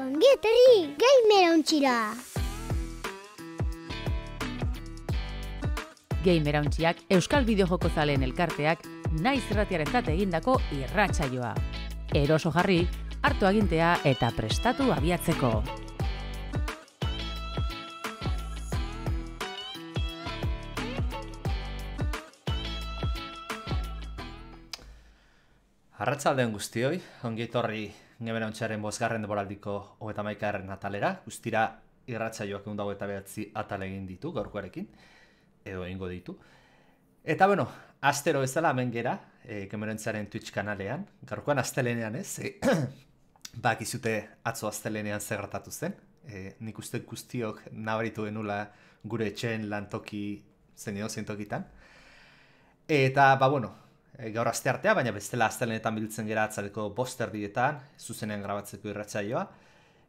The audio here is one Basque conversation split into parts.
Ongi etorri, gamer ontsira! Gamer hauntziak Euskal Bideojoko zaleen elkarteak naiz irratiarentzat egindako irratsaioa. Eroso jarri, hartu agintea eta prestatu abiatzeko. Arratsaldeon guztioi, ongi etorri Gamer hauntzaren 5. denboraldiko 31. atalera, guztira irratsaioak 129 atal egin ditu gaurkoarekin, edo egingo ditu. Eta bueno, astero bezala hemen gera, Gamer hauntzaren Twitch kanalean, gaurkoan astelenean ez, bakizute atzo astelenean zer gertatu zen, nik uste guztiok nabaritu genula gure etxeen lantoki zen edozein tokitan. Eta, bueno, gaur asteartea, baina bestela astelenetan biltzen gera atzaleko 5:00 zuzenean grabatzeko irratsaioa.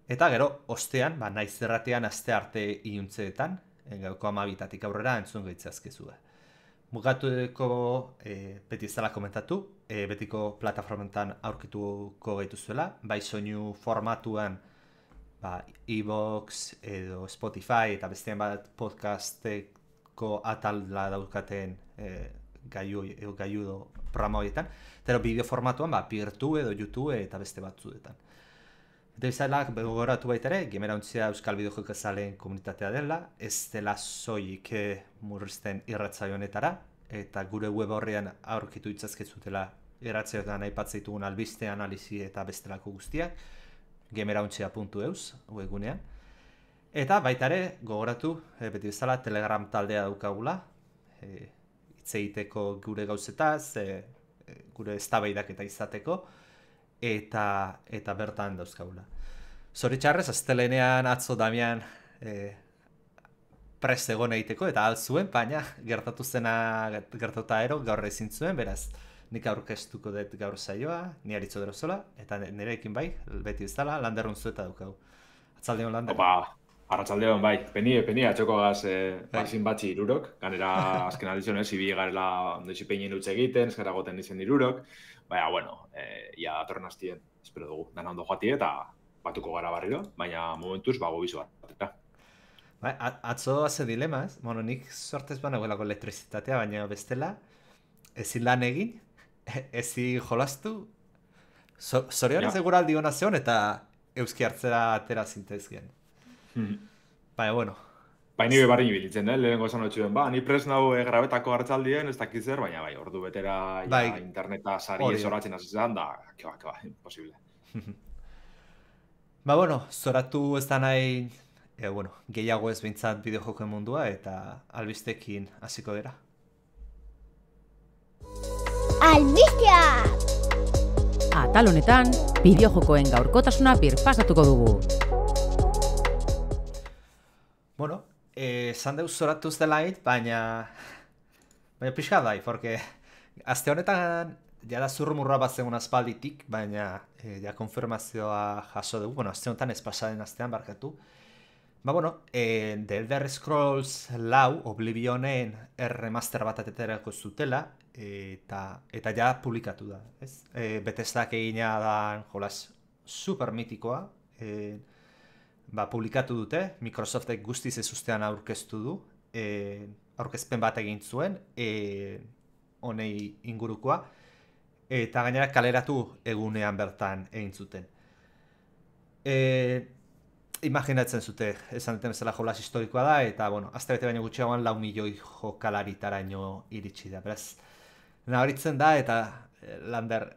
Eta gero, ostean, naiz irratian astearte iluntzeetan, gauko 12:00 aurrera entzun gaitzazkezue. Mugatuko, beti ez dela komentatu, betiko plataformetan aurkituko gaituzuela, bai soinu formatuan, iVoox edo Spotify eta bestean bat podcasteko atala daukaten gaiu programa horietan, eta bideo formatuan Peertube edo YouTube eta beste batzuetan. Eta bizalak gogoratu baita ere, Gamer hauntzia Euskal Bideojoko zaleen komunitatea dela, ez dela soilik murrizten irratsaio honetara, eta gure web horrean aurkitu itzazkezutela irratsaioetan aipatzen ditugun albiste, analizi eta bestelako guztiak, gamerhauntzia.eus webgunean. Eta baita ere, gogoratu, beti bezala Telegram taldea daukagula, hitz egiteko gure gauzetaz, gure eztabaidak eta izateko, eta bertan dauzkagula. Zoritxarrez, astelenean atzo Damian prest egon egiteko, eta altzuen, baina gertatuta ero gaur ezin zuen, beraz, nik aurkeztuko dut gaur saioa, ni Aritzo Derozola, eta nirekin bai, beti bezala, Lander Unzueta daukagu. Atzaldeon, Lander. Opa! Arratsaldeon bai, peni atxokogaz barzin batzi irurok, ganera azken aldizionez, ibi garela doizi peinen utxe egiten, eskara goten izen irurok, baina, bueno, ia datorren hastien, espero dugu, dana ondo joatie eta batuko gara barriro, baina momentuz gobizu bat. Atzo haze dilema, ez? Bueno, nik sortez banagoelako elektrizitatea, baina bestela, ezin lan egin, ezin jolastu, zorionez eguraldi hona zeon eta euski hartzera atera zintezgen. Baina, bueno. Baina nire barri nibilitzen, lehenengo esan hotxuen, ni prez nau grabetako hartzaldien, ez dakiz zer, baina ordu betera interneta sari zoratzen azizan, da, keba, imposible. Bueno, zoratu ez da nahi, gehiago ez behintzat bideojokoen mundua, eta albistekin hasiko dira. Albisteak! Atal honetan, bideojokoen gaurkotasuna birpasatuko dugu. Bueno, esan deuz zoratuz dela hit, baina pixka bai, porque aste honetan jada zurrumurra bat zegoen aspalditik, baina konfirmazioa jaso dugu, aste honetan ez pasaden astean barkatu. The Elder Scrolls 4 Oblivionen remaster bat ateterako zutela, eta ja publikatu da, ez? Bethesdak egina da jolas super mitikoa, publikatu dute, Microsoftek guztiz ez ustean aurkeztu du, aurkezpen bat egin zuen, honei ingurukoa, eta gainera kaleratu egunean bertan egin zuten. Imaginatzen zute, esan duten bezala jolas historikoa da, eta, azte bete baino gutxiagoan 4 milioi jokalaritaraino iritsi da, beraz, nabaritzen da, eta Lander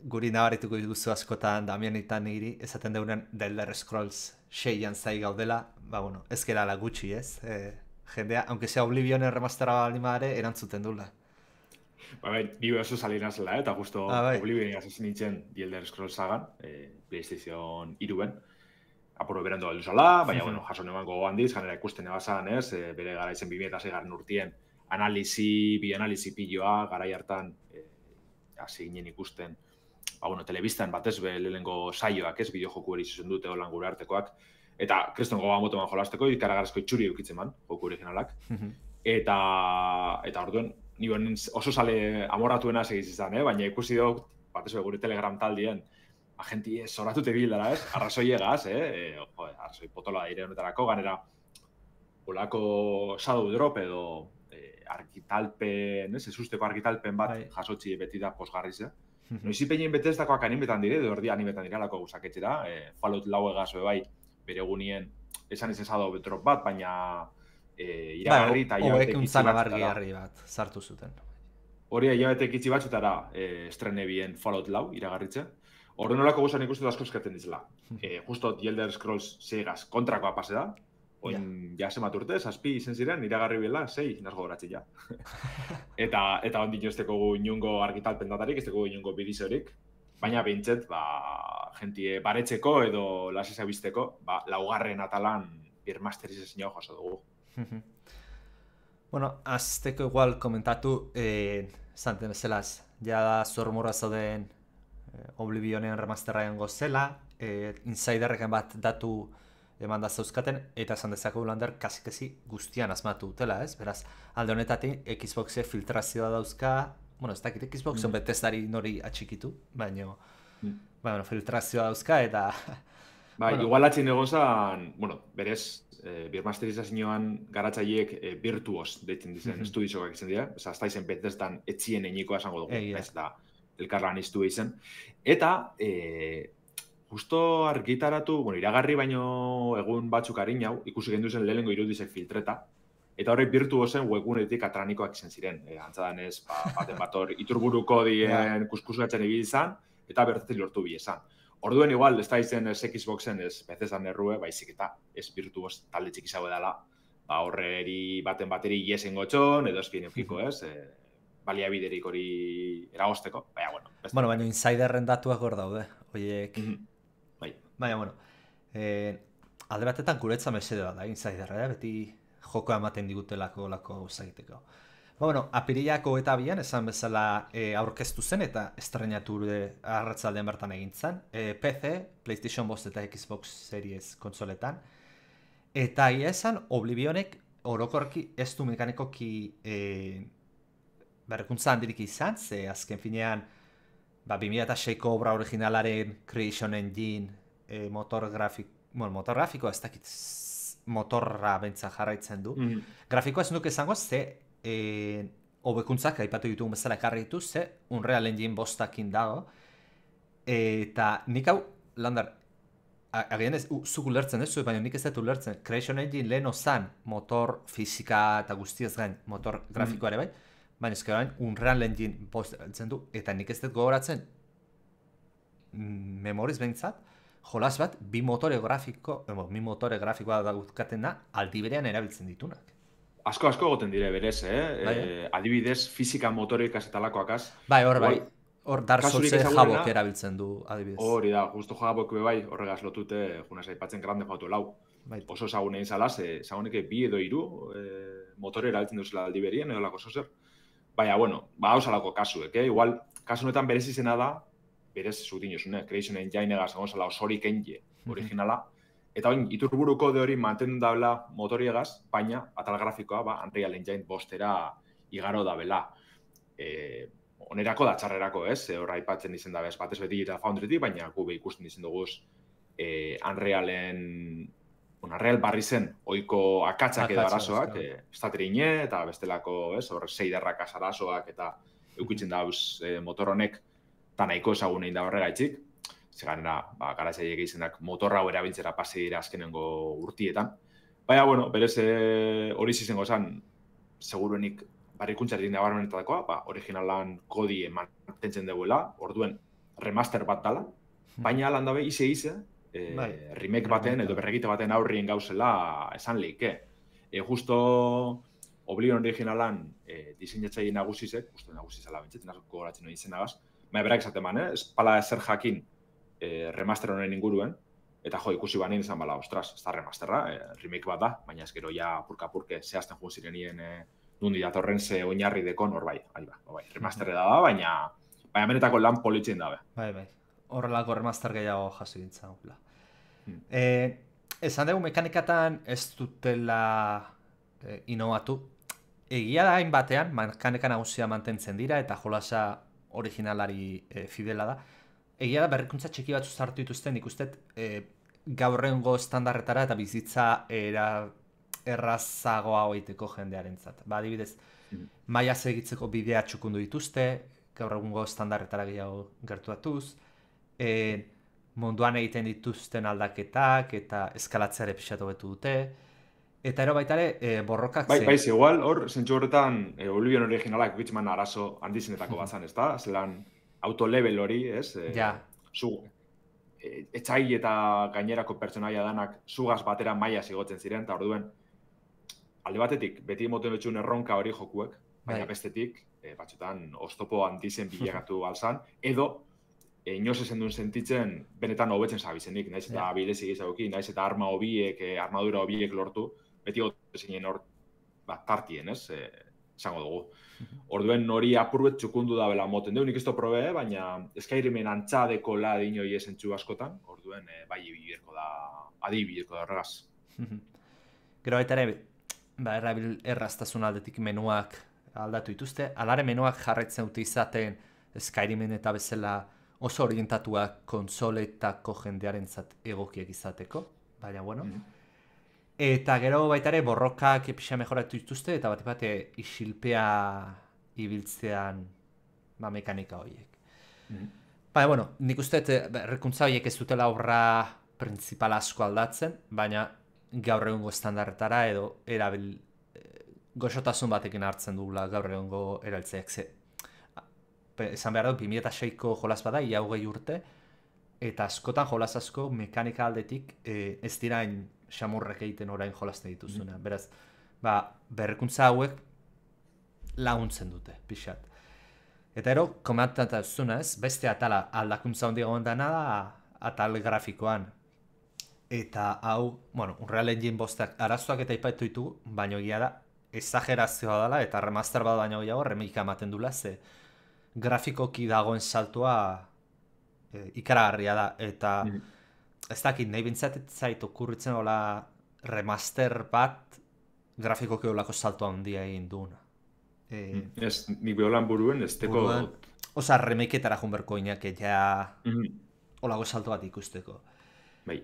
guri nabarituko duzu askotan Damianitan niri, esaten deunen The Elder Scrolls 6an zai gaudela, ez gerala gutxi ez, jendea, aunque sea Oblivionen remastera balimare, erantzuten dula. Bi oso salina zela, eta justo Oblivionen asesin nintzen The Elder Scrolls sagan, PlayStation 3-en, apuro berendo alduzala, baina, jaso nemango handiz, ganera ikusten ebazan, ez, bere gara izen 2006 urtien bi analizi piloa, garai hartan, hasi ginen ikusten, telebistan batez lehenengo saioak ez, bideojoku eri zuzen dute holan gure artekoak, eta kriston gogoan botoman jolasteko, ikaragarrizko itxuri eukitzen man, joku originalak. Eta orduan, oso sale amoratuena segiz izan, baina ikusi dut, batez gure Telegram taldien, agenti zoratute bildara, ez? Arrazoiegaz, arrazoi potoloa dire honetarako, ganera, olako shadow drop edo argitalpen, ez usteko argitalpen bat jasotzi beti da posgarriz, Noizi peinen betezdakoak animetan dire, edo erdi animetan diralako guzaketxera, Fallout 4 egazo bai, bere gunien, esan izen shadow drop bat, baina iragarri eta hilabete kitzi bat sartu zuten. Hori hilabete kitzi batzutara estrene bien Fallout 4 iragarritze. Horren olako guzan ikustu asko eskaten dizela. Justo The Elder Scrolls 6 kontrakoa pase da. Oin ja semat urte, 7 izen ziren, iragarri biela, 6 nazgo goratzi ja. Eta ondik jozteko gu inungo argitalpen datarik, ez teko gu inungo bidizorik. Baina behintzet, jentie baretzeko edo lasesa bizteko, laugarren atalan birmasterizazioa jaso dugu. Bueno, azteko igual komentatu, zanten bezalaz, ja da zormurra zauden Oblivionen remasterraen gozela, insiderreken bat datu eman da zauzkaten, eta esan dezakegu lander kasi guztian asmatu dutela, ez? Beraz, alde honetatik, Xboxe filtrazioa dauzka, bueno, ez dakit, Xboxen Bethesdari nori atxikitu, baina, filtrazioa dauzka, eta... Igual atxin egon zan, berez, birmasterizazioan garatzaileek virtuos deitzen dizen, estudizokak izan dira, ez da izen Bethesdan etxien einiko esango dugu, ez da, elkarlan iztu izen. Eta, justo argitaratu, iragarri baino egun batzuk harin hau, ikusi gendu zen lehenengo irudizek filtreta, eta horrek virtuosen webgunetik atranikoak izan ziren. Antzadan ez, baten bat hor, iturburuko dien kuskusatzen egin izan, eta bertatik lortu bi esan. Orduen igual, ez da izen ez Xboxen ez Bethesdan errue, baizik eta ez virtuoz talde txikizago edala, horreri baten bateri iesen gotxon, edo espien eukiko ez, baliabiderik hori eragosteko, baina insiderren datuak hor daude, horiek... Baina, alde batetan guretza mesede da, insiderra, beti jokoa ematen digutelako lako egiteko. Apirilako eta bian, esan bezala aurkeztu zen eta estrenatu arratzaldean bertan egin zen. PC, PlayStation 5 eta Xbox Series konsoletan. Eta ia esan, Oblivionek orokorki ez du mekanikoki berrikuntza handirik izan, ze azken finean 2006ko obra originalaren Creation Engine motor grafiko ez dakit motorra bentsa jarraitzen du. Grafikoa ez nuke izango, ze hobekuntzak aipatu ditugun bezala ekarri ditu, ze Unreal Engine 5 dago. Eta nik hau, Lander, agian ez, zuk ulertzen ez, baina nik ez dut ulertzen. Creation Engine lehen ozan motor fizika eta guztiez gain motor grafikoa ere bai, baina ezkera Unreal Engine 5 du, eta nik ez dut gogoratzen memoriz behintzat, jolas bat, bi motore grafikoa dauzkaten da, aldi berean erabiltzen ditunak. Asko goten dire berez, adibidez, fizika motorik azetalakoakaz. Hor Dark Souls jabok erabiltzen du, adibidez. Hori da, justo jabok bai, horregaz lotute, junaz aipatzen Grande Auto 4. Oso ezagun egin zala, ezaguneke bi edo hiru motore erabiltzen duzela aldi berien, edo lako zozer. Baina, hau salako kasuek, igual, kasu honetan berez izena da, berez zutin jozune, Creation Engine egaz, zela osorik engine originala, eta oin, iturburuko de hori mantendu dabela motoriegaz, baina, atal grafikoa, Unreal Engine 5 igaro dabela. Onerako da txarrerako, ez? Horra aipatzen izen da bez, batez beti eta Foundrytik, baina gube ikusten izen duguz Unreal barri zen oiko akatzak edo arazoak, estaterine eta bestelako, ez? Horre seiderrak azarazoak eta eukitzen dauz motor honek eta nahiko ezagun egin da horregaitzik. Zeganera, garatzaileek izenak motorra hau erabiltzera pase dira azkenengo urtietan. Baina, berez hori izango zen, seguruenik barrikuntzari nabarmenetakoa, originalan kodie mantentzen duela, orduen remaster bat dala, baina alan dabe ize, remake baten edo berregite baten aurrien gauzela esan leike. Justo Oblivion originalan diseinatzaile nagusizek, justo nagusizela bentsetzen asko goratzen hori izenagaz, baina berak esaten man, ez pala ezer jakin remaster honen inguruen, eta ikusi banin izan bala, ostras, ez da remasterra, remake bat da, baina ez gero ja purka-purke zehazten joan zirenien nundi datorren ze oinarri dekon hor bai, remasterre da, baina benetako lan politzen dabe. Bai, horrelako remaster gehiago jaso gintzen. Esan dugu mekanikatan ez dutela inovatu. Egia da hain batean, mekanika nagusia mantentzen dira eta jolasa originalari fidela da. egia da berrikuntza txiki batzu sartu dituzten, nik uste gaurrengo estandarretara eta bizitza errazagoa hoiteko jendearentzat. Ba, adibidez, maila segitzeko bidea txukundu dituzte, gaur egungo estandarretara gehiago gertuatuz, munduan egiten dituzten aldaketak eta eskalatzeare pixatu betu dute, eta ero baita ere borrokak zen. Baiz, igual, hor, zentsu horretan, Oblivion originalak gitxman arazo handizenetako bazan, ez da? Zelan, auto-level hori, ez? Ja. Etxai eta gainerako pertsonaia danak zugaz batera maila zigotzen ziren, eta orduen, alde batetik, beti moten betxun erronka hori jokuek, baina bestetik, batzutan, oztopo handizen bilagatu alzan, edo, inoz ezen duen sentitzen, benetan hobetzen zabizenik, naiz eta abilezik izaguki, naiz eta armadura hobiek lortu, beti gote zinen hor, tartien, ez, esango dugu. Orduen hori apurbet txukundu da bela moten du, nik ez probe, baina Skyrimen antzadeko la dinoi esentzu askotan, orduen bai adibilerko da horregaz. Gero baita ere, erabil erraztasun aldetik menuak aldatu dituzte, alare menuak jarraitzen dute izaten Skyrimen eta bezala oso orientatuak konsoletako jendearentzat egokiek izateko, baina bueno. Eta gero baita ere borrokak epixa mejoratu dituzte eta bat isilpea ibiltzean mekanika horiek. Baina, bueno, nik uste errekuntza horiek ez dutela obra principal asko aldatzen, baina gaur egungo estandarretara edo goxotasun batekin hartzen dugula gaur egungo eraltzeak ze. Esan behar dut, 2006ko jolas bada, ia 20 urte, eta askotan jolas asko mekanika aldetik ez dirain xamurrek egiten orain jolaste dituzuna. Beraz, berrikuntza hauek laguntzen dute, pixat. Eta ero, komentatazuna ez, beste atala aldakuntza hondi egon dena da atal grafikoan. Eta hau, bueno, Unreal Engine 5 arazoak eta ipaitu ditugu, baina egia da, exagerazioa dela, eta remaster bat baino gehiago, remake ematen dula, ze grafikoki dagoen saltua ikaragarria da, eta ez dakit, nahi bintzatet zait okurritzen hola remaster bat grafikoki olako saltua handia egin duena. Ez, nik beholan buruen, ez teko... Osa, remakeetara junberko inak, ja olako salto bat ikusteko. Bai.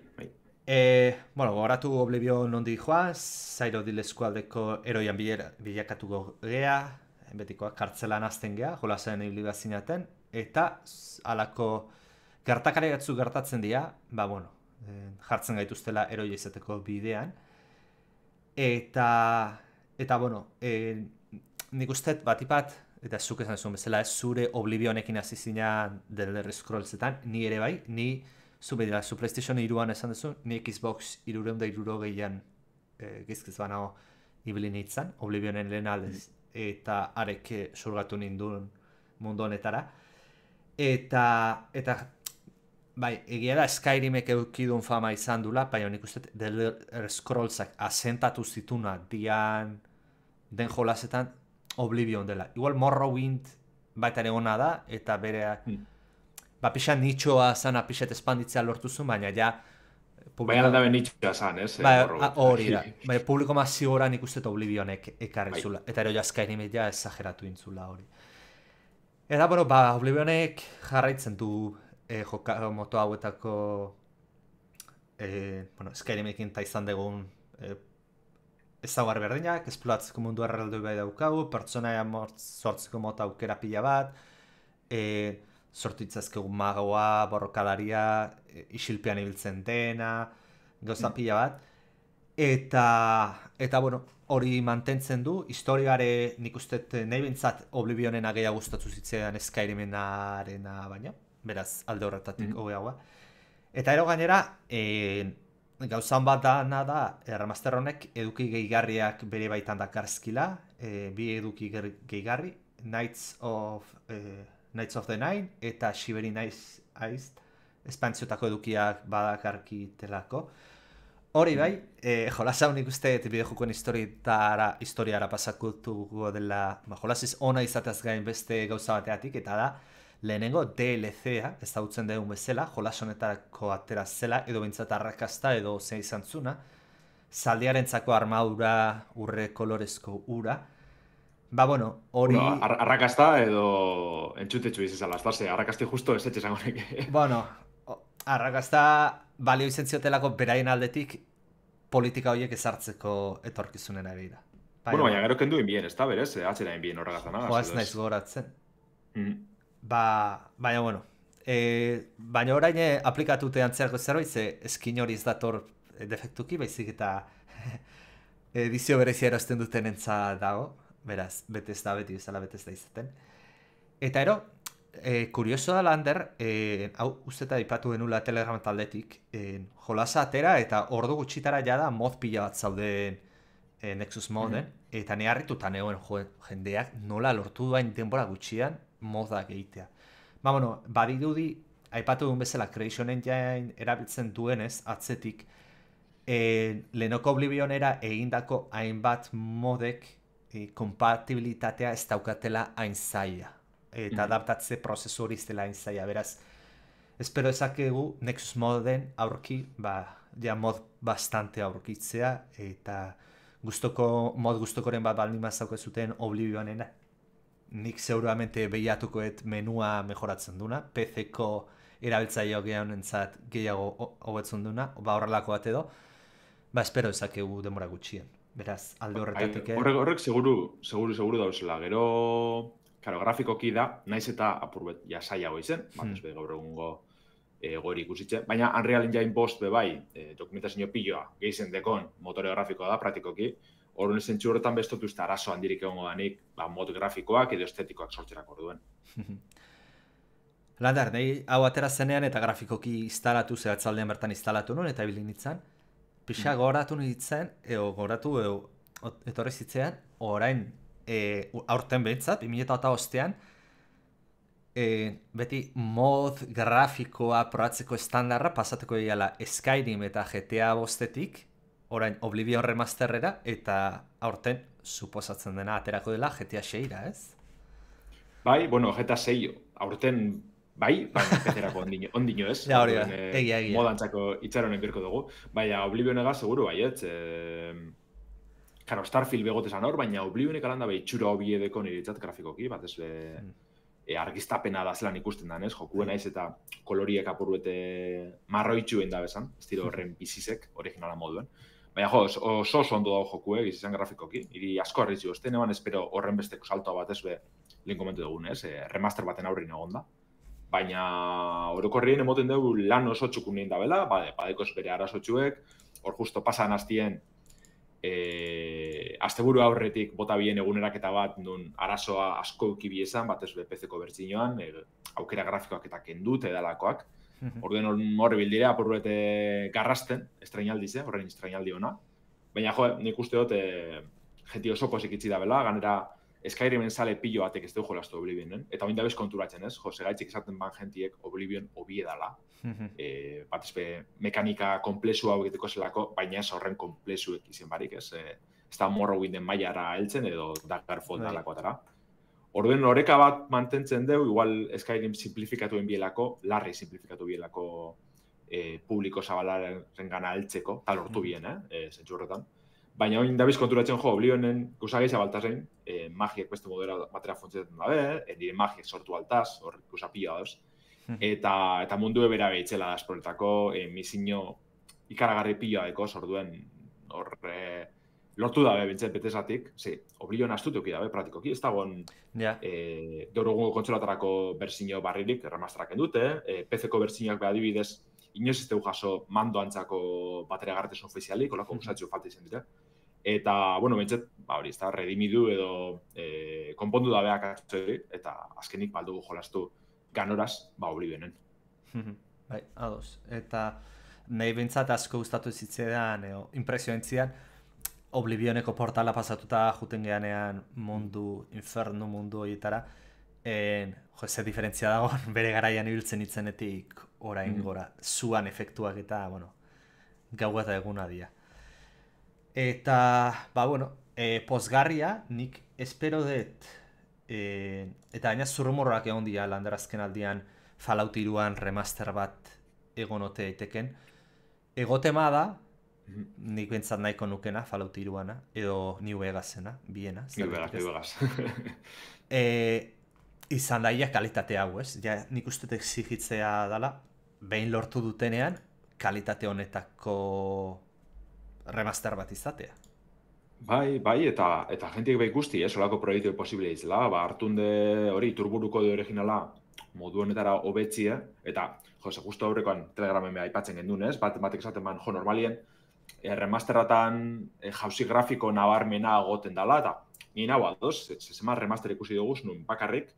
Bueno, goratu Oblivion nondi joa, Zairo Eskualdeko eroian bilakatuko gea, betikoak kartzelan azten geha, jolazen ibliba zinaten, eta alako gertakari batzu gertatzen dira, jartzen gaituztela eroi izateko bidean, eta bueno, nik uste batipat, eta zuk esan zuen bezala, zure Oblivionekin hasi zinean The Elder Scrollsetan, ni ere bai, ni zu PlayStation 3an esan duzu, ni Xbox 360an gizkiz banago ibili nintzen, Oblivionen lehen aldez, eta arek surgatu ninduen mundu honetara. Eta bai, egia da Skyrimek eukidun fama izan dula, baina nik uste The Elder Scrollsak asentatu zituna dian den jolasetan Oblivion dela. Igual Morrowind baita ere ona da, eta bere pixan nitxoa zan, pixet espanditzea lortu zuen, baina ja... Baina aldabe nitxoa zan, ez? Hori da. Baina publiko mazigora nik uste Oblivionek ekarri zula. Eta ero ja Skyrimek ja exageratu intzula hori. Eta, bueno, Oblivionek jarraitzen du moto hauetako Skyrimekin ta izan dugun ezaugar berdinak, esploratzeko mundu erraldoi bai daukagu, pertsonaia sortzeko mota aukera pila bat, sortitzazkegu magoa, borrokalaria, isilpean ibiltzen dena, gauza pila bat. Eta bueno, hori mantentzen du, historiare nik uste nahi bintzat Oblivionena gehiago gustatu zitzaidan Skyrimenarena baina, beraz alde horretatik hogeagoa. Eta ero gainera, gauzan bat da, remaster honek eduki gehigarriak bere baitan dakarzkila, bi eduki gehigarri, Knights of the Nine eta Shivering Ice espantziotako edukiak badakarkitelako. Hori bai, jolasa honik uste bideojokoen historiara pasakutuko dela, jolasiz ona izateaz gain beste gauza bateatik, eta da, lehenengo DLC-a, ez dautzen dugun bezala, jolas honetarako atera zela, edo bintzat arrakasta edo ze izan zuna, zaldiarentzako armadura urre kolorezko ura, Ba, bueno, hori... Arrakasta edo entzutetxu izan ze arrakasti justo ez etxe zangonek. Bueno, arrakasta balio izan ziotelako beraien aldetik politika horiek ezartzeko etorkizunen ari da. Bueno, baina gero kendu inbien, ez da berez, atxera inbien horregazana. Jo, ez naiz goratzen. Baina, bueno, baina orain aplikatute antzerako zerbait, ze eskin hori ez dator defektuki, baizik eta edizio berezia erosten duten entza dago, beraz, betez da beti bezala betez da izaten. Eta ero, kurioso da lander, hau usteta ipatu genula Telegram taldetik, jolasa atera eta ordu gutxitara jada mod pila bat zauden Nexus moden, eta ne harrituta negoen jendeak nola lortu duain denbora gutxian modak egitea. Ba, bueno, badirudi, aipatu duen bezala Creation Engine erabiltzen duenez, atzetik, lehenoko Oblivionera egindako hainbat modek kompatibilitatea ez daukatela hain zaila. Eta adaptatze prozesu hori iztela hain zaila, beraz. Espero ezakegu Nexus moden aurki, ja mod bastante aurkitzea, eta mod gustokoren bat baldin mazauko zuten Oblivionena. Nik seguramente behiatukoet menua mejoratzen duna, PC-ko erabiltzaile honentzat gehiago hobetzen duna, horrelako bat edo, espero ezakegu denbora gutxien. Beraz, alde horretatik... Horrek seguru dauzela, gero... Karo, grafikoki da, naiz eta apurbet jasaiago izen, ez be gaur egungo gori ikusitxe, baina Unreal Engine 5 bebai, dokumentazio piloa gehizen dekon motore grafikoa da, praktikoki, horren zentsu horretan bestotu ez da arazo handirik egongo danik, mod grafikoak edo estetikoak sortzerak orduen. Lander, nahi hau atera zenean eta grafikoki instalatu, zehatzaldean bertan instalatu nuen eta bilin nintzen, pixa goratu nintzen, etorri zitzean, orain, aurten behintzat, 2008an, beti mod grafikoa probatzeko estandarra pasatuko egala Skyrim eta GTA 5-etik, orain Oblivion remasterrera, eta aurten suposatzen dena aterako dela GTA 6-ra, ez? Bai, bueno, GTA 6 aurten bai, baina pezerako ondino ez. Ja, hori da, egia. Modantzako itxaronen birko dugu. Baina Oblivionega seguru bai, Karo, Starfield begotezan hor, baina Oblivionek alanda behi txura hobi edeko niretzat grafikoki, bat ez argiztapena da zelan ikusten da, ez? Jokuen naiz eta koloriek apurbete marroitxuen da bezan, ez dira horren bizizek, originala moduen. Baina oso ondo dago jokue, gizizan grafikoki, hiri asko arritzu, ez denean espero horren besteko saltoa bat ez lehen komentu dugun, ez? Remaster baten aurrin egon da. Baina orokorrien emoten dugu lan oso txukunien da bela, badeko ez bere arazotxuek, hor justo pasan hastien asteburu aurretik bota bien eguneraketa bat nun arazoa asko ukibi esan, bat ez PC-ko bertzinoan, aukera grafikoak eta kendut edalakoak. Orduen horre bildire, apurbete garrasten, estrainaldiz, horrein estrainaldi ona. Baina nik uste dut jenti oso posik itzi da bela, ganera Skyrimen sale pilo batek ez dugu jolastu Oblivionen, eta oin dabez konturatzen ez, segaitzik esaten ban jentiek Oblivion obie dala. Bat ezpe mekanika komplexu hau egiteko zelako, baina ez horren komplexuek izen barik, ez da Morrowinden mailara heltzen edo Daggerfall dalako atara. Orduen horeka bat mantentzen dugu, igual Skyrim simplifikatuen bielako, larri simplifikatu bielako publiko zabalaren gana heltzeko, tal hortu bien, zentsu horretan. Baina oin dabiz konturatzen Oblivionen guzagei zabaltazen, magiek beste modera batera funtzetan dabe, nire magiek sortu altaz, hor guzapila dauz. Eta mundu ebera behitzela da esploretako, misiño ikaragarri pila deko, orduen hor lortu dabe bintzen betezatik, Oblivion astutuki dabe praktikoki, ez dagoen gaur egungo kontsolatarako berziño barririk remastraken dute, PC-ko berziñoak beha adibidez, inoz ez dugu jaso mando antzako bateria gartesun ofizialik, olako gusatxo falta izan dira. Eta, bueno, bintzet, hori, ez da, redimidu edo konpondu dabeak atzori, eta azkenik baldugu jolastu ganoraz, Oblivionen. Bai, ados. Eta nahi bintzat asko gustatu zitzean, impresio entzian, Oblivioneko portala pasatuta juten geanean mundu, infernu mundu horietara, ze diferentzia dago, bere garaian ibiltzen itzenetik orain gora, zuan efektuak eta, gau eta eguna dira. Eta, pozgarria, nik espero dut, eta gaina zurrumorrak egon dira landarazken aldian Fallout 3an remaster bat egonote eiteken, egotema da, nik bentsat nahiko nukena, Fallout 3-ana, edo New Vegasena, biena. New Vegas. Izan daia kalitate hau, ez? Ja, nik uste exigitzea dela, behin lortu dutenean, kalitate honetako remaster bat izatea. Bai, eta jentik bai ikusti, solako proiektu posible izela, hartunde hori turburuko de originala modu honetara hobetzie, eta, justo aurrekoan Telegramen beha aipatzen gendun, ez? Batek esaten ban, normalien, remasteratan jauzi grafiko nabarmena goten dela, eta ni nahu adoz, zema remaster ikusi duguz, nun bakarrik,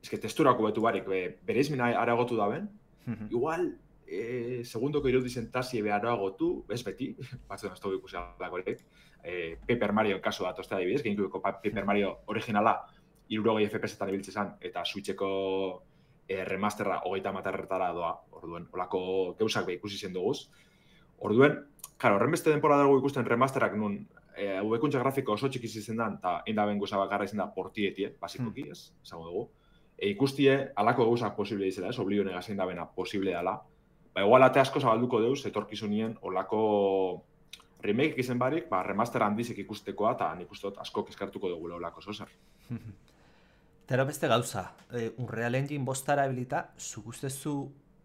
eske testurako betu barik, bere izmina aragotu daben, igual, segundoko irudizen tasie beharagotu, ez beti, batzen ez dugu ikusi alakorek, Paper Mario kasu bat, oste adibidez, GameCubeko Paper Mario originala 60 FPS-etan ibiltze zen, eta Switcheko remasterra 30 doa, orduen, olako geusak beha ikusi zen duguz. Orduen, claro, horren beste denpora dugu ikusten remasterak nun, hobekuntza grafiko oso txikiz izen dan, eta indaben guza bakarra izen da portietie, basikoki, ez, esango dugu. Ikustie, alako gauzak posible izela, ez, oblio negazein dabena posible dela. Ba, igual ate asko zabalduko deuz, etorkizunien, olako remake izen barik, remaster handizek ikustekoa, eta nik uste dut asko eskartuko dugula olako zozer. Tero beste gauza, Unreal Engine 5 erabilita, zugustezu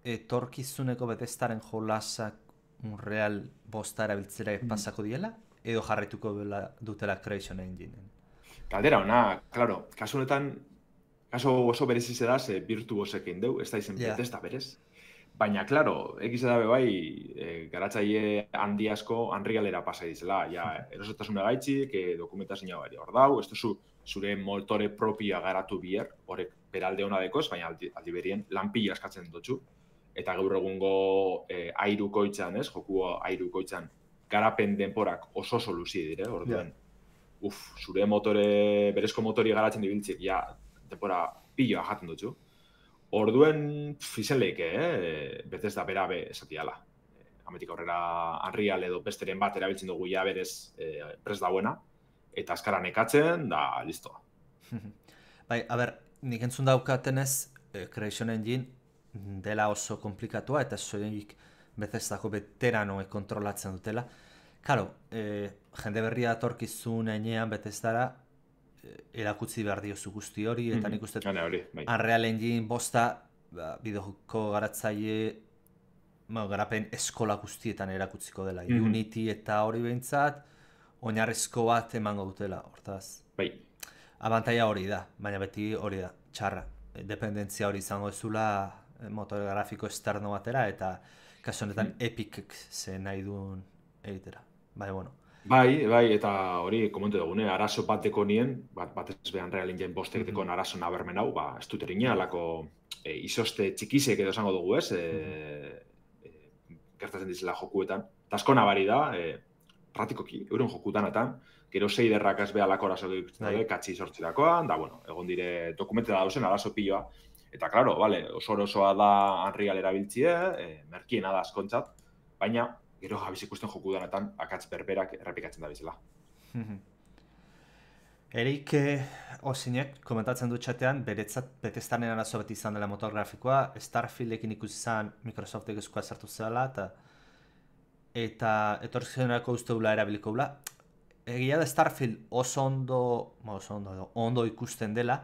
etorkizuneko Bethesdaren jolasak Unreal 5 erabiltzera pasako diela, edo jarraituko dutela Creation Engineen? Kaldera ona, klaro, kasu honetan, kaso oso berez izedaz, virtuosekin deu, ez da izen Bethesda berez. Baina, klaro, egiz edabe bai, garatzaile handi asko Unrealera pasa dizela. Ja, erosotasuna gaitzik, dokumentazioa bari hor dau, ez duzu zure motore propioa garatu bier, horrek beralde hona dekoz, baina aldi berien lanpila eskatzen dutxu. Eta gaur egungo airukoitzan, ez, joku airukoitzan, garapen denporak oso luzi dire, orduen. Zure berezko motori garatzen dibiltzik, ja, denpora piloa jaten dutxu. Orduen izen lehike, Bethesda berabe esatiala. Ametik aurrera Unreal edo besteren bat erabiltzen dugu ja berez prest dauena, eta azkara nekatzen, da listo. Bai, nik entzun daukatenez, Creation Engine dela oso komplikatua, eta soilik Bethesdako veteranoek kontrolatzen dutela. Karo, jende berria atorkizun enean Bethesdara, erakutzi behar diozu guzti hori, eta nik uste Unreal Engine 5 bideojoko garatzaile garapen eskola guztietan erakutziko dela. Unity eta hori behintzat, oinarrizko bat emango dutela, hortaz. Bai. Abantaia hori da, baina beti hori da, txarra. Dependentzia hori izango ezula motore grafiko esterno batera, eta kasu honetan Epic ze nahi duen egitera. Bai, bueno. Bai, eta hori komente dugune, arazo bat deko nien, bat ez behan Unreal Engine 5 deko arazo nabermen hau, ez dut erina, alako izoste txikizek edo esango dugu ez, gertatzen dizela jokuetan. Eta asko nabari da, pratikoki, euren jokutanatan, gero seiderrak ez beha alako arazo katxi sortzirakoan, da, bueno, egon dire dokumente da dauzen arazo piloa. Eta, klaro, osoa da Unreal erabiltzie, merkiena da askontzat, baina gero jabiz ikusten joku danetan akatz berberak errepikatzen da bizela. Erik Osinek komentatzen du txatean, beretzat Bethesdanen arazo beti izan dela motor grafikoa, Starfieldekin ikusi izan Microsoftek eskua sartu zela, eta etorkizuneko uste dula erabiliko dula. Egia da Starfield oso ondo ikusten dela,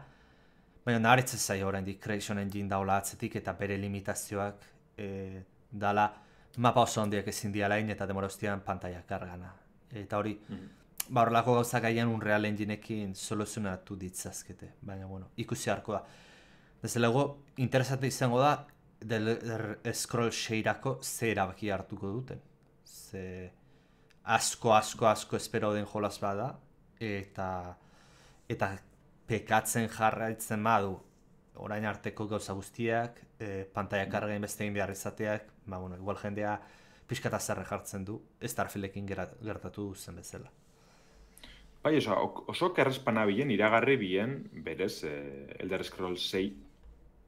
baina naharitzen zaio oraindik Creation Engine daula atzetik eta bere limitazioak dala mapa oso handiak ezin dialain eta demora ustean pantalla kargana. Eta hori, horrelako gauzak gaian Unreal Engineekin soluzionatu ditzazkete, baina, bueno, ikusi harko da. Desde luego, interesante izango da, Scroll Shaderako ze erabaki hartuko duten. Ze asko espero den jolaz bada, eta pekatzen jarraitzen badu, orain arteko gauza guztiak, pantalla kargain beste egin behar izateak, bueno, igual jendea pixkata zerre jartzen du, Starfieldekin gertatu zen bezala. Bai, oso kerrezpana bilen, iragarri bilen, berez, Elder Scrolls 6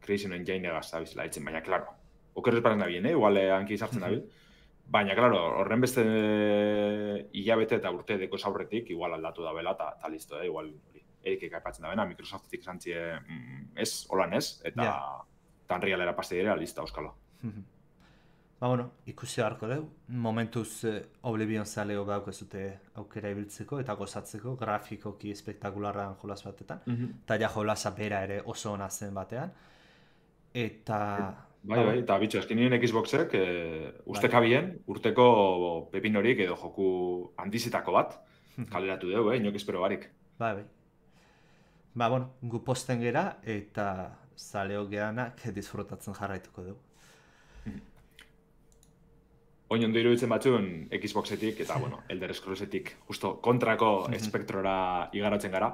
Creation Engine egazta bizela ditzen, baina, klaro, okerrezpana bilen, igual hanki izartzen dabil, baina, klaro, horren beste hilabete eta urte deko zaurretik, igual aldatu da bela, eta listo, igual erikek aipatzen da bena, Microsoftik zantzie ez, holan ez, eta Unrealera paste direla, lista, euskalo. Bueno, ikusi beharko dugu. Momentuz Oblivion zaleo behauk ez dute aukera ibiltzeko eta gozatzeko, grafikoki espektakularran jolas batetan. Eta ja jolasa bera ere oso ona zen batean. Eta... Bai, eta bitxo, eskinien Xboxek ustekabien, urteko pepin horik edo joku handizetako bat, kaleratu dugu, inok espero barik. Bai. Bueno, gu posten gera eta zaleo geanak disfrutatzen jarraituko dugu. Oin ondo iruditzen batzun Xboxetik eta, Elder Scrollsetik justo kontrako espektrora igaratzen gara.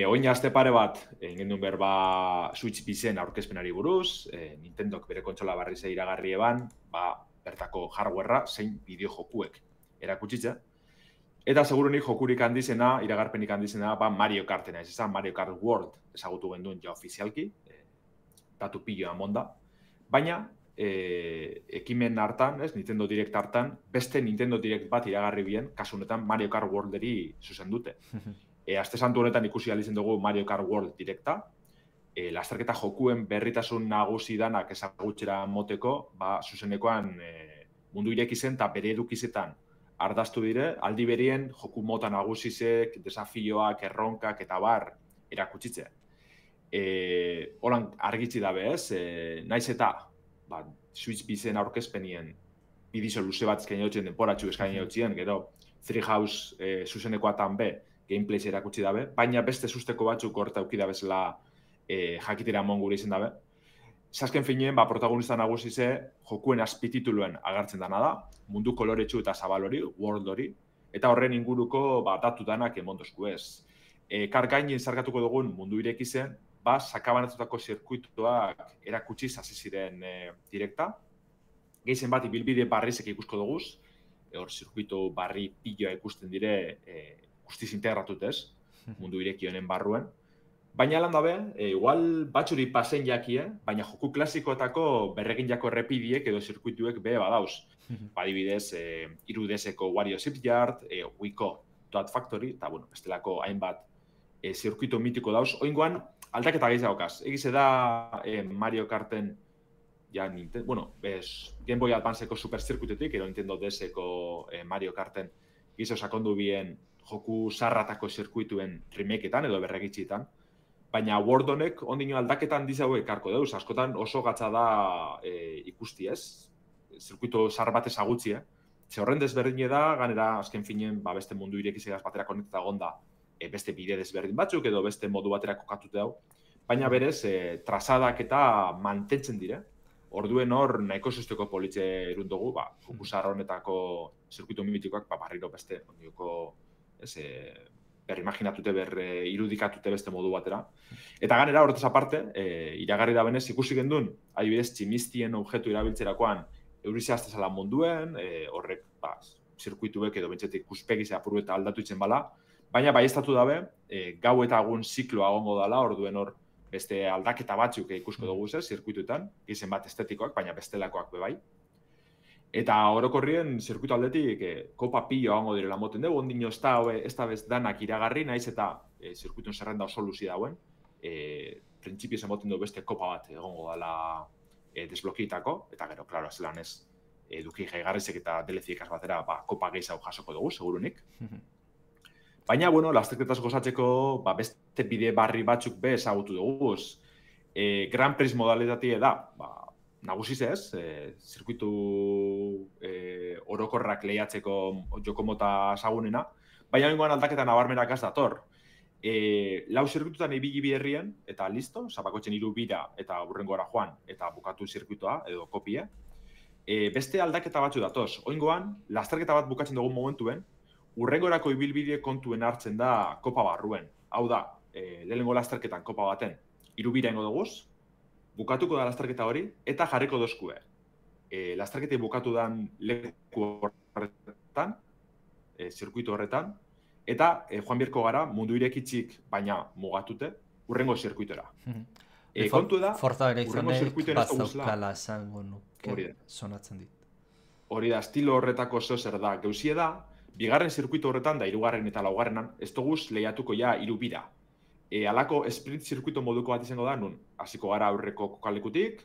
Oin aste pare bat, egin duen berba Switch bizen aurkezpenari buruz, Nintendok bere kontsola barri ze iragarri eban, bertako hardwarea zein bideo jokuek erakutsitza. Eta segurunik jokurik handizena, iragarpenik handizena, Mario Kartena, ez Mario Kart World ezagutu genduen ja ofizialki, datu piloa monda. Baina, ekimen hartan, Nintendo Direct hartan, beste Nintendo Direct bat iragarri bien, kasu honetan Mario Kart Worlderi zuzen dute. Aste santu honetan ikusi alizen dugu Mario Kart World Directa, lasterketa jokuen berritasun nagusi danak ezagutxera moteko, zuzenekoan mundu irekizen eta bere edukizetan ardaztu dire, aldi berien joku mota nagusizek, desafioak, erronkak eta bar erakutsitzea. Holan argitzi dabe ez, naiz eta Switch bizen aurkezpenien bidizo luze bat eskaini hotzien, denporatxu eskaini hotzien, gero Treehouse zuzenekoatan be, gameplays erakutsi dabe, baina beste susteko batzuk horta aukida bezala jakitera mongure izen dabe. Zasken finien, protagonista nagusize jokuen azpitituluen agartzen dana da, mundu koloretsu eta zabal hori, world hori, eta horren inguruko datu danak emondozku ez. Kargainin zarkatuko dugun mundu ireki zen, sakabanatutako zirkuituak erakutsi hasi ziren direkta. Gehizen bat ibilbide barrizek ikusko duguz, hor zirkuitu barri piloa ikusten dire guztiz integratut ez, mundu ireki honen barruen. Baina lan dabe, igual batxuri pasen jakie, baina joku klasikoetako berregin jako errepidiek edo zirkuituek be badauz. Adibidez, 3Dseko Wario Shipyard, Wiko Toad Factory, eta bestelako hainbat zirkuitu mitiko dauz. Oingoan, aldaketa gehiago daukaz. Egize da Mario Karten, Game Boy Advanceko Super Circuitetik, edo Nintendo DSeko Mario Karten gizo sakondu bien joku zarratako zirkuituen remakeetan edo berregitxietan. Baina World honek ondino aldaketan dizau ekarko deuz, askotan oso gatza da ikusti ez, zirkuito zar bat ezagutzi, Ze horren desberdine da, ganera azken finen beste mundu irekizegaz batera konektata gonda beste bide desberdin batzuk edo beste modu batera kokatute dau. Baina berez, trazadak eta mantentzen dire. Orduen hor nahiko susteko politxe erundugu, joku zar honetako zirkuito mimitikoak barriro beste ondioko imaginatute, irudikatute beste modu batera. Eta ganera, horretaz aparte, iragarri da benez, ikusi gendun, adibidez, tximistien objektu erabiltzerakoan eurizea aztezala munduen, horrek, zirkuituek edo bentsetik ikuspegi apuru eta aldatu itzen bala, baina bai estatu dabe, gau eta egun zikloa gongo dala, orduen hor, beste aldaketa batzuk ikusko dugu ez, zirkuituetan, gizen bat estetikoak, baina bestelakoak bebai. Eta orokorrien zirkuitu aldetik kopa pilo hango direla moten dugu, ondino ez da bez danak iragarri, naiz eta zirkuitun zerrenda oso luzi dauen. Printzipioz emoten dugu beste kopa bat egongo dela desblokietako, eta gero, klaro, zelan ez, eduki jaigarrizek eta deleziekaz batera kopa gehiago jasoko dugu, segurunik. Baina, lasterketaz gozatzeko beste bide barri batzuk be ezagutu dugu. Grand Prix modalitatea da, nagusiz ez, zirkuitu orokorrak lehiatzeko joko mota ezagunena, baina nengoan aldaketa nabarmenak az dator. Lau zirkuitutan ibili biherrien, eta listo, zabakotzen 3 bira eta burrengora joan, eta bukatu zirkuitoa, edo kopia. Beste aldaketa batzu datoz. Oingoan, lasterketa bat bukatzen dugun momentuen, urrengorako ibilbide kontuen hartzen da kopa barruen. Hau da, lehenengo lasterketan kopa baten 3 bira ingo duguz, bukatuko da lasterketa hori, eta jarriko dozkue. Lasterketa bukatu dan leku horretan, zirkuito horretan, eta joan birko gara mundu irekitzik baina mugatute urrengo zirkuitora. Kontu da, urrengo zirkuitoen ez daukala esango nuke sonatzen dit. Hori da, estilo horretako zer da. Gauzie da, bigarren zirkuito horretan da 3. eta 4. ez duguz lehiatuko ja 3 bira. Alako sprint zirkuito moduko bat izango da, nun hasiko gara aurreko kokalekutik,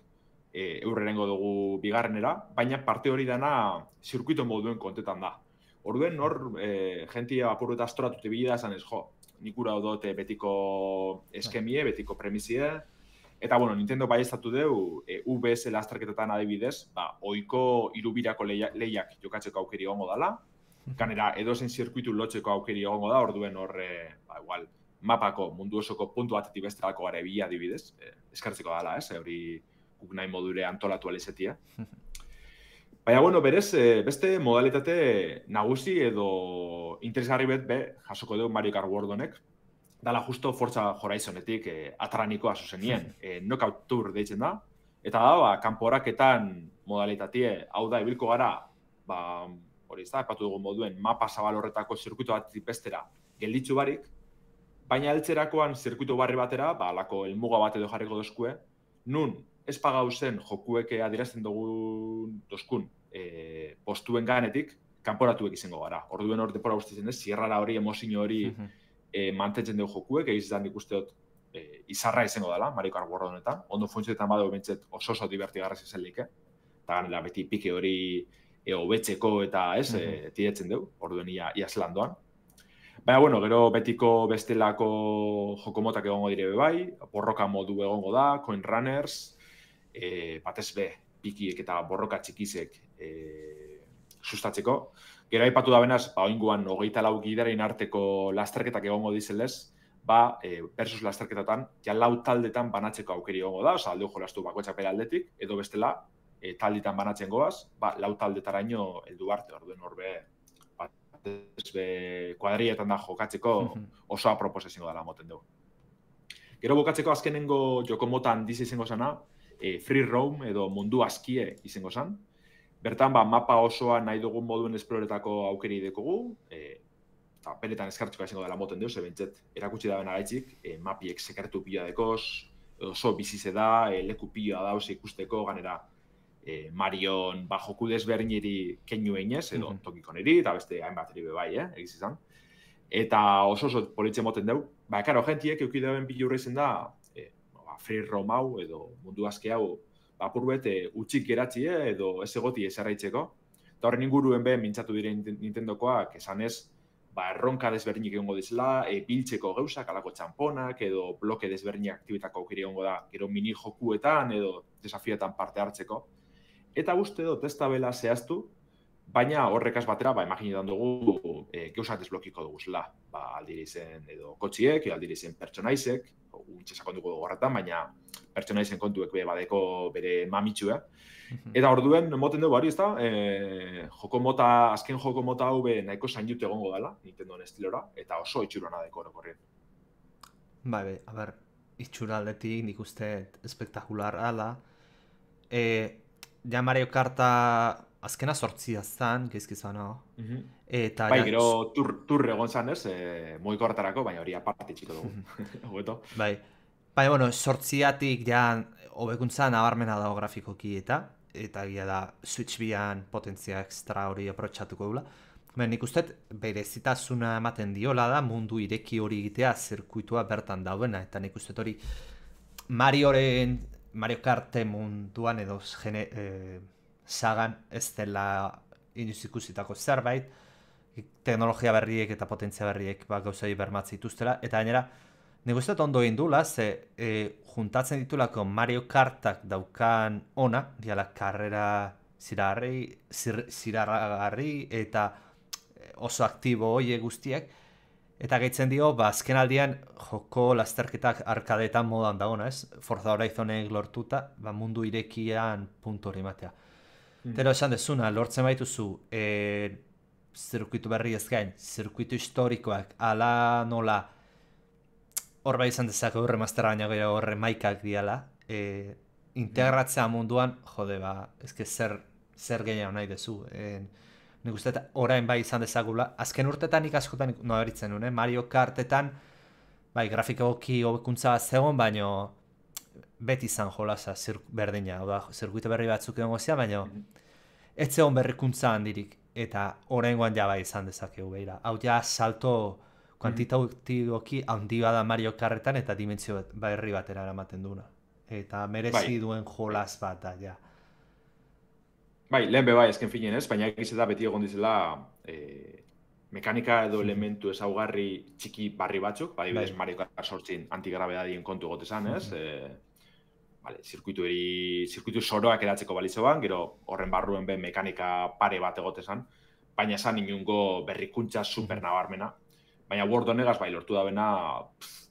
eurrenengo dugu bigarrenera, baina parte hori dana zirkuito moduen kontetan da. Orduen hor, jentia apurru eta astoratuti bila esan ez, nik ura odote betiko eskemie, betiko premisie, eta, bueno, Nintendo baiestatu deu, UBS lasterketetan adibidez, ohiko irubirako lehiak jokatzeko aukeri egongo dala, ganera edozein zirkuitu lotzeko aukeri egongo da, orduen hor, igual, mapako mundu osoko puntu batetik besterako gara bila adibidez, eskartzeko dala, hori guk nahi modure antolatu alizetia. Baina, bueno, berez, beste modalitate nagusi edo interesgarri jasoko dugu Mario Kart World honek, dala justo Forza Horizonetik atranikoa zuzenien, Knockout Tour deitzen da, eta da, kanporaketan modalitatie, hau da, ibilko gara, hori ez da, epatu dugu moduen, mapa zabal horretako zirkuito bat bestera gelditzu barik, baina eltzerakoan zirkuito barri batera, alako elmuga bat edo jarriko dozkue, nun ez pagauzen jokueke adierazten dozkun postuen ganetik, kanporatuek izango gara. Orduen hor depora guztitzen ez, zierrara hori, emozio hori mantentzen dugu jokuek, egizan ikusteot izarra izango dela, Mario Kart World honetan. Ondo funtzioetan badu bentzet oso divertigarraz izan like. Eta ganela beti pike hori hobetzeko eta ez, tiretzen dugu, orduen ia zelan doan. Baina, bueno, gero betiko bestelako jokomotak egongo dire bai, borroka modu egongo da, Coin Runners, batez pikiek eta borroka txikizek sustatzeko. Gero aipatu da benaz, oinguan 24 gidaren arteko lasterketak egongo dizelez, versus lasterketatan, ja 4 taldetan banatzeko aukeri egongo da, oza, aldeu jolastu bakoitzak bere aldetik, edo bestela, taldetan banatzen goaz, 4 taldetaraino heldu arte, orduen horbe, kuadrietan da jokatzeko oso aproposa izango dela moten dugu. Gero bukatzeko azkenengo joko mota handiz izango zana, free roam edo mundu askie izango zan. Bertan, mapa osoa nahi dugun moduen esploretako aukeri dekogu, eta benetan eskartzeko izango dela moten dugu, zebentzet erakutsi da bena gaitzik, mapiek sekertu pila dekoz, oso bizize da, leku pila dauz ikusteko, ganera Marion joku desberdineri keinu einez, edo tokikoneri, eta beste hainbat ere bai, egiz izan. Eta oso politxe moten dugu. Karo, jentiek eukideaben bilurra izan da, free roam hau edo mundu aske hau, apurbet utxik geratzie edo ez egoti esarraitzeko. Eta horren inguruen mintzatu dire Nintendokoak, esan ez, erronka desberdinik egongo dizela, biltzeko gauzak, alako txamponak, edo bloke desberdinak aktibetako aukeri egongo da, gero mini jokuetan edo desafietan parte hartzeko. Eta uste dut ez da bela zehaztu, baina horrekaz batera, imaginetan dugu, gauzak desblokiko dugu zela. Aldire izen edo kotxiek, aldire izen pertsonaizek, untxesakon dugu dugu horretan, baina pertsonaizen kontuek badeko bere mamitxua. Eta orduen, moten dugu, hori ez da, azken joko mota hau nahiko zainut egongo dela, Nintendoen estilora, eta oso itxurana deko orokorrien. Bai, a ber, itxura aldetik nik uste espektakular ala. Ja Mario Karta azkena 8 zan, geizkizan, no? Bai, gero tur egon zan ez, moiko hartarako, baina hori aparte txiko dugu. Bai, bueno, 8tik ja hobekuntza nabarmena dago grafikoki eta gira da Switch bian potentzia extra hori aprotxatuko dula. Nik uste berezitasuna ematen diola da mundu ireki hori egitea zirkuitua bertan dauena, eta nik uste hori Mario Kart munduan edo sagan ez dela inoiz ikusitako zerbait, teknologia berriek eta potentzia berriek gauzai bermatzen dituztela, eta gainera, nik uste ondo egin dula, juntatzen ditulako Mario Kartak daukan ona, diala karrera ziragarri eta oso aktibo hoiek guztiak, eta gehitzen dio, azken aldian joko lasterketak arkadetan modan dagoena, ez? Forza Horizonek lortuta, mundu irekian puntu hori matea. Pero esan dezuna, lortzen baituzu, zirkuitu berri ez gain, zirkuitu historikoak, ala nola, hor bai izan dezako remasterra baina gero horre maikak diala, integratzea munduan, jode, ezke zer gehiago nahi dezu. Nik uste orain bai izan dezakula, azken urtetan ikaskotan nabaritzen nuen, Mario Kartetan, bai, grafikoki hobekuntza bat zegoen, baina beti izan jolaza berdina, zirkuito berri batzuk egongo zian, baina ez zegoen berrikuntza handirik, eta oraingoan ja bai izan dezakegu behira. Hau ja salto kuantitatiboki handi bada Mario Kartetan eta dimentsio berri batera eramaten duena. eta merezi duen jolas bat da, ja. Bai, lehen bai, ezken finen ez, baina egiz eta beti egon dizela mekanika edo elementu ezaugarri txiki barri batzuk, adibidez Mario Kart 8 antigrabedadien kontu gotezan, ez? Zirkuitu soroak eratzeko balitzo ban, gero horren barruen be mekanika pare bat egotezan, baina esan inungo berrikuntza super nabarmena. Baina World honegaz bai lortu da bena,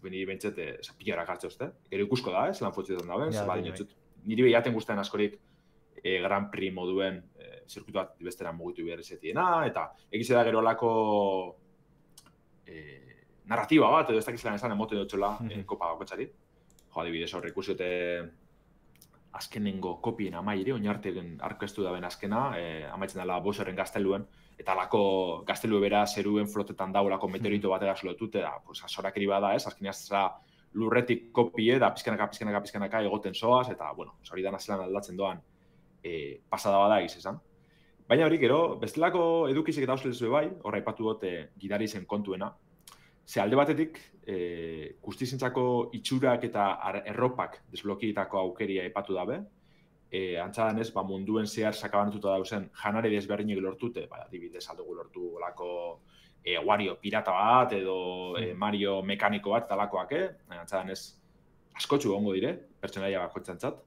beni bentsete, pilarak hartzozte. Gero ikusko da, lan fotxetan da ben, niri behiaten guztien askorik Grand Prix moduen zirkuitu bat bestera mugitu behar izetiena, eta egize da gero alako narratiba bat, edo ez dakizela esan emote dutxola kopa bakotxari. Adibidez horre ikusiote azkenengo kopien amaire, oinartegen arkeztu da ben azkena, amaitzen dela Bowserren gazteluen, eta alako gaztelu bera zeruen flotetan daulako meteorito bat egaz lotute, da, azorakeri bada ez, azkeneaz lurretik kopie, da pizkanaka egoten zoaz, eta, bueno, hori da nazelan aldatzen doan pasada bada egiz esan. Baina hori, gero, bestelako edukizek eta hauslezu bai, horra ipatu dut gidari zen kontuena, ze alde batetik, guztizentzako itxurak eta erropak desblokietako aukeria ipatu dabe, antzadan ez, munduen zehar sakabantuta dauzen janare desberdinek lortute, adibidez aldugu lortu olako Wario pirata bat edo Mario mekaniko bat talakoak, antzadan ez, askotxu gongo dire, pertsonaia bakoitzantzat.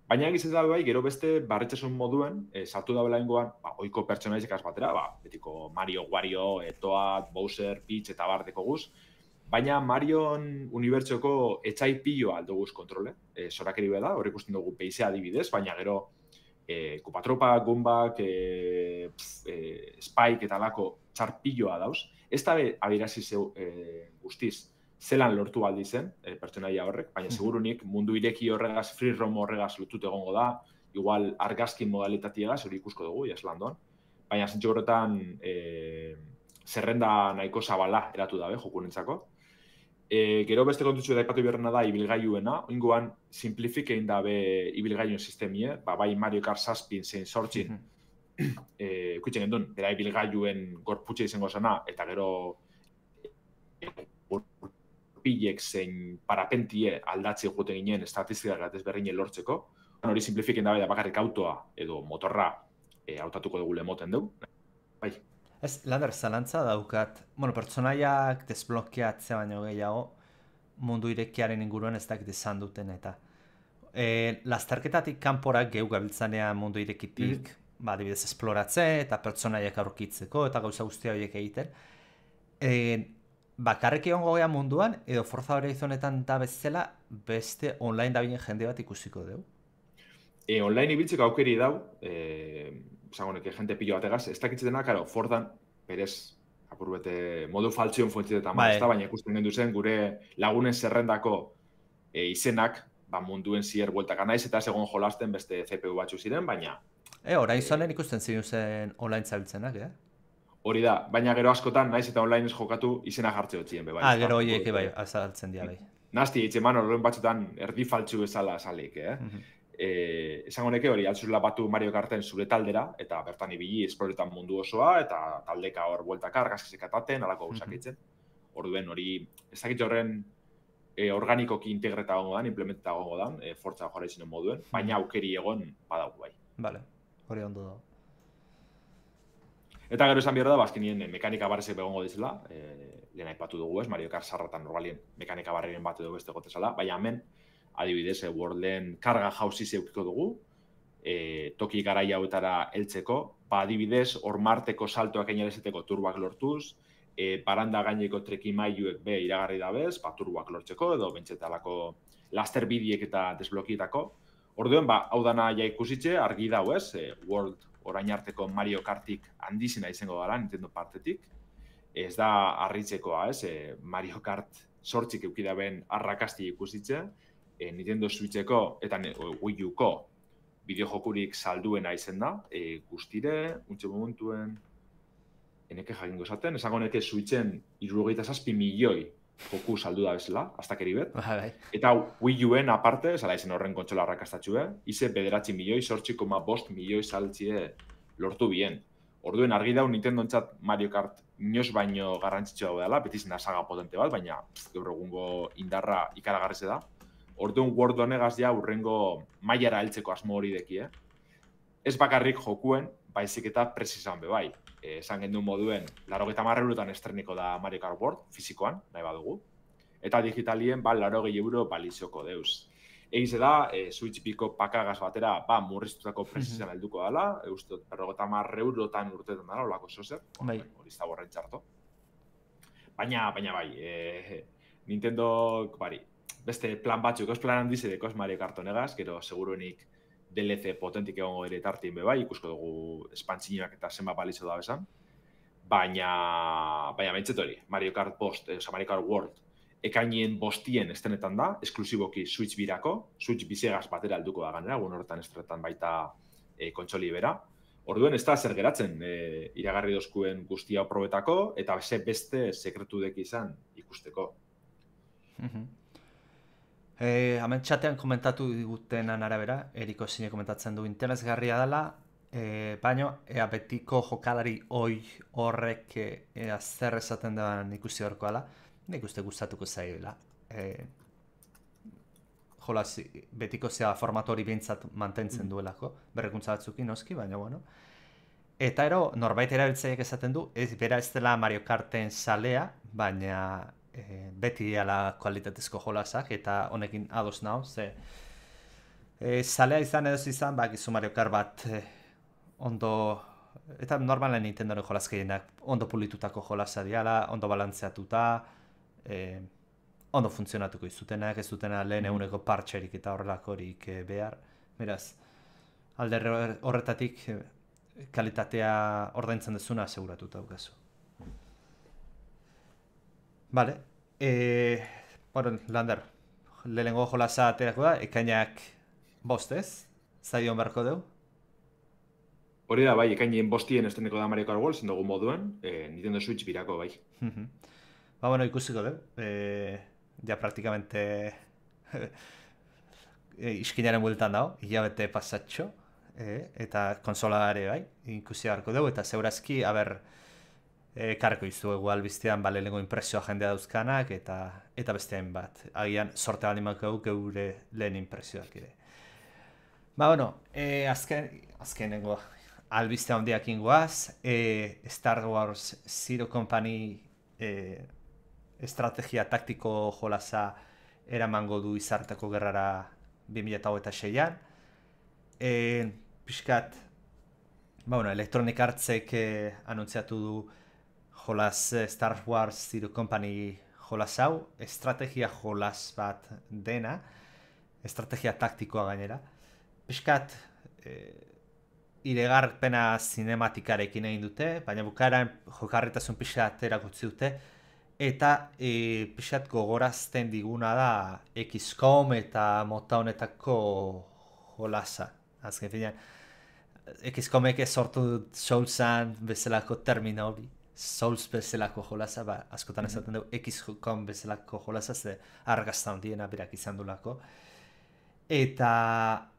Baina egiz ez da bai, gero beste barretxasun moduen, sartu da belaingoan, oiko pertsonaizek batera, betiko Mario, Wario, Toad, Bowser, Peach eta bardeko guz, baina Marion unibertsoko etxai piloa aldoguz kontrole, zorakeri beda, hor ikusten dugu peizea adibidez, baina gero Kupatropa, Gumbak, Spike eta alako txarpiloa dauz. Ez da abirazi guztiz, zelan lortu aldi zen, pertsonaia horrek, baina segurunik mundu ireki horregaz, free roam horregaz lotut egongo da, igual argazkin modalitatiegaz, hori ikusko dugu, jaslandoan. Baina zentxo horretan zerrenda nahiko zabala eratu dabe, jokunentzako. Gero beste kontutxu da ipatu beharrena da ibilgailuena, oingoan simplifikein dabe ibilgailuen sistemie, bai Mario Kart 7 zein 8 ikutzen gendun, bera ibilgailuen gorputxe izango zena, eta gero pilek zein parapentie aldatze joten ginen estatistikak ezberdinen lortzeko. Hori simplifiken dabe da bakarrik autoa edo motorra hautatuko dugu lemoten dugu. Bai. Ez, Lander, zalantza daukat, pertsonaiak desblokeatzea baino gehiago mundu irekiaren inguruan ez dakit izan duten eta lasterketatik kanporak geu gabiltzanean mundu irekitik, adibidez esploratze eta pertsonaiak aurkitzeko eta gauza guztia horiek egiten. Bakarrik egongo gea munduan, edo Forza Horizonetan da bezala, beste online dabinen jende bat ikusiko dugu? Online ibiltzeko aukeri dau, zangonek, jente pilo bategaz, ez dakitzena, karo, Forzan, berez, apurbete, modu faltzion fuentzetetan, baina ikusten gendu zen, gure lagunen zerrendako izenak, munduen zier bueltaka naiz, eta segon jolasten beste CPU batzu ziren, baina... Horizonen ikusten zen online zabiltzenak, Hori da, baina gero askotan, naiz eta online ez jokatu izena jartze hotzien, bai. Gero horiek, bai, azaltzen dira, bai. Nasti, etxeman horren batzutan erdi faltzu bezala salik, esango neke hori, altzuzela batu Mario Karten zure taldera, eta bertan ibili esploretan mundu osoa, eta taldeka hor bueltaka, argazkizek ataten, alako gauzak eitzen. Orduen hori, ez dakit horren organikoki integreta gongo dan, implementeta gongo dan, Forza Horizon moduen, baina aukeri egon badauk bai. Bale, hori ondo da. Eta gero esan behar da, azkenien mekanika barrezek begongo dizela, lehen aipatu dugu ez, Mario Kart sarratan normalien mekanika barreren bat edo beste gotezala, baina hemen, adibidez, Worlden karga jauzi zeukiko dugu, toki garai hauetara heltzeko, adibidez, hor marteko saltoak einarezeteko turbak lortuz, baranda gaineko trekimailuek be iragarri dabez, turbak lortzeko, edo bentsetalako laster bidiek eta desblokietako. Orduen, hau dana ja ikusitxe, argi dau ez, World orain arteko Mario Kartik handizena izango dara, Nintendo partetik. Ez da harritzekoa, ez, Mario Kart 8 eukidaben arrakasti ikusitxe, Nintendo Switcheko eta Wii Uko bideojokurik salduena izen da, guztire, untxe momentuen, eneke jakingo esaten, esango neke Switchen 67 milioi joku saldu da bezala, aztakeri bet. Eta Wii Uen aparte, zala izen horren kontsola arrakastatxue, ize 9 milioi, 8,5 milioi saltzie lortu bien. Orduen argi dau Nintendo entzat Mario Kart inoz baino garrantzitsua dela, beti zen saga potente bat, baina gaur egungo indarra ikaragarrize da. Orduan World honegaz ja urrengo mailara heltzeko asmo hori deki, Ez bakarrik jokuen, baizik eta presizan bebai. Esan genduen moduen, 90 eurotan estreniko da Mario Kart World, fizikoan, nahi badugu. Eta digitalien, 80 euro balizoko deuz. Egize da, Switch biko pakagaz batera, murriztutako presizan helduko dela, eustot, 50 eurotan urtetan dela, olako zozer, hori ez da borren txarto. Baina bai, Nintendo, beste plan batzuk, ez plan handizedeko ez Mario Kart honegaz, gero seguruenik DLC potentik egongo ere tartien bebai, ikusko dugu espantzinoak eta zenbat balizo da bezan. Baina bentzet hori, Mario Kart Mario Kart World, ekainien bostien estenetan da, esklusiboki Switch birako, Switch bizegaz batera alduko da ganera, horretan estretan baita kontsoli bera. Orduen ez da zer geratzen, iragarri dozkuen guztia probetako, eta beste sekretudek izan ikusteko. Hemen txatean komentatu digutenan arabera, Eriko zine komentatzen du interesgarria dela, baina betiko jokalari horrek zer esaten deban ikusi horko dela, nik uste gustatuko zaila. Jolaz, betiko zea formatu hori behintzat mantentzen duelako, berrekuntza batzukin noski, baina bueno. Eta norbait erabiltzaileak esaten du, bera ez dela Mario Karten salea, baina beti diala kualitatezko jolasak, eta honekin ados nao, ze salea izan edo izan, gizu Mario Kart bat ondo, eta normalen Nintendoren jolaz gehienak ondo pulitutako jolasa diala, ondo balantzeatuta, ondo funtzionatuko izutenak, ez dutena lehen eguneko partxerik eta horrelakorik behar. Beraz, alde horretatik kalitatea ordaintzen dezuna aseguratuta daukazu. Vale. Bueno, Lander, lehenengo jolasa aterako da, ekainak bostez, zaion beharko dugu? Hori da, bai, ekainien bostien esteneko da Mario Kart World, zendugu moduen, Nintendo Switch birako, bai. Bueno, ikusiko dugu. Ja praktikamente iskinaren bueltan dago, hilabete pasatxo, eta konsola ere bai, ikusi beharko dugu, eta zeurazki, karko izuegu albiztean lehenengo impresioa jendea dauzkanak, eta bestean bat. Agian, sorte baldimako geure lehen impresioak ere. Bueno, azkenengo albiztea hondiak ingoaz, Star Wars Zero Company estrategia taktiko jolasa eramango du izarteko gerrara 2026an. Piskat, Electronic Artsek anuntziatu du jolas Star Wars Zero Company jolas hau, estrategia jolas bat dena, estrategia taktikoa gainera. Piskat, iregarpena zinematikarekin egin dute, baina bukaeran jokarritasun pixat erakutsi dute, eta pixat gogorazten diguna da XCOM eta mota honetako jolasa. Azken finean, XCOMek sortu Soulsan bezalako termina hori, Souls bezalako jolasa, askotan esaten dugu XCOM bezalako jolasa, ze argazta hondiena berak izan dulako. Eta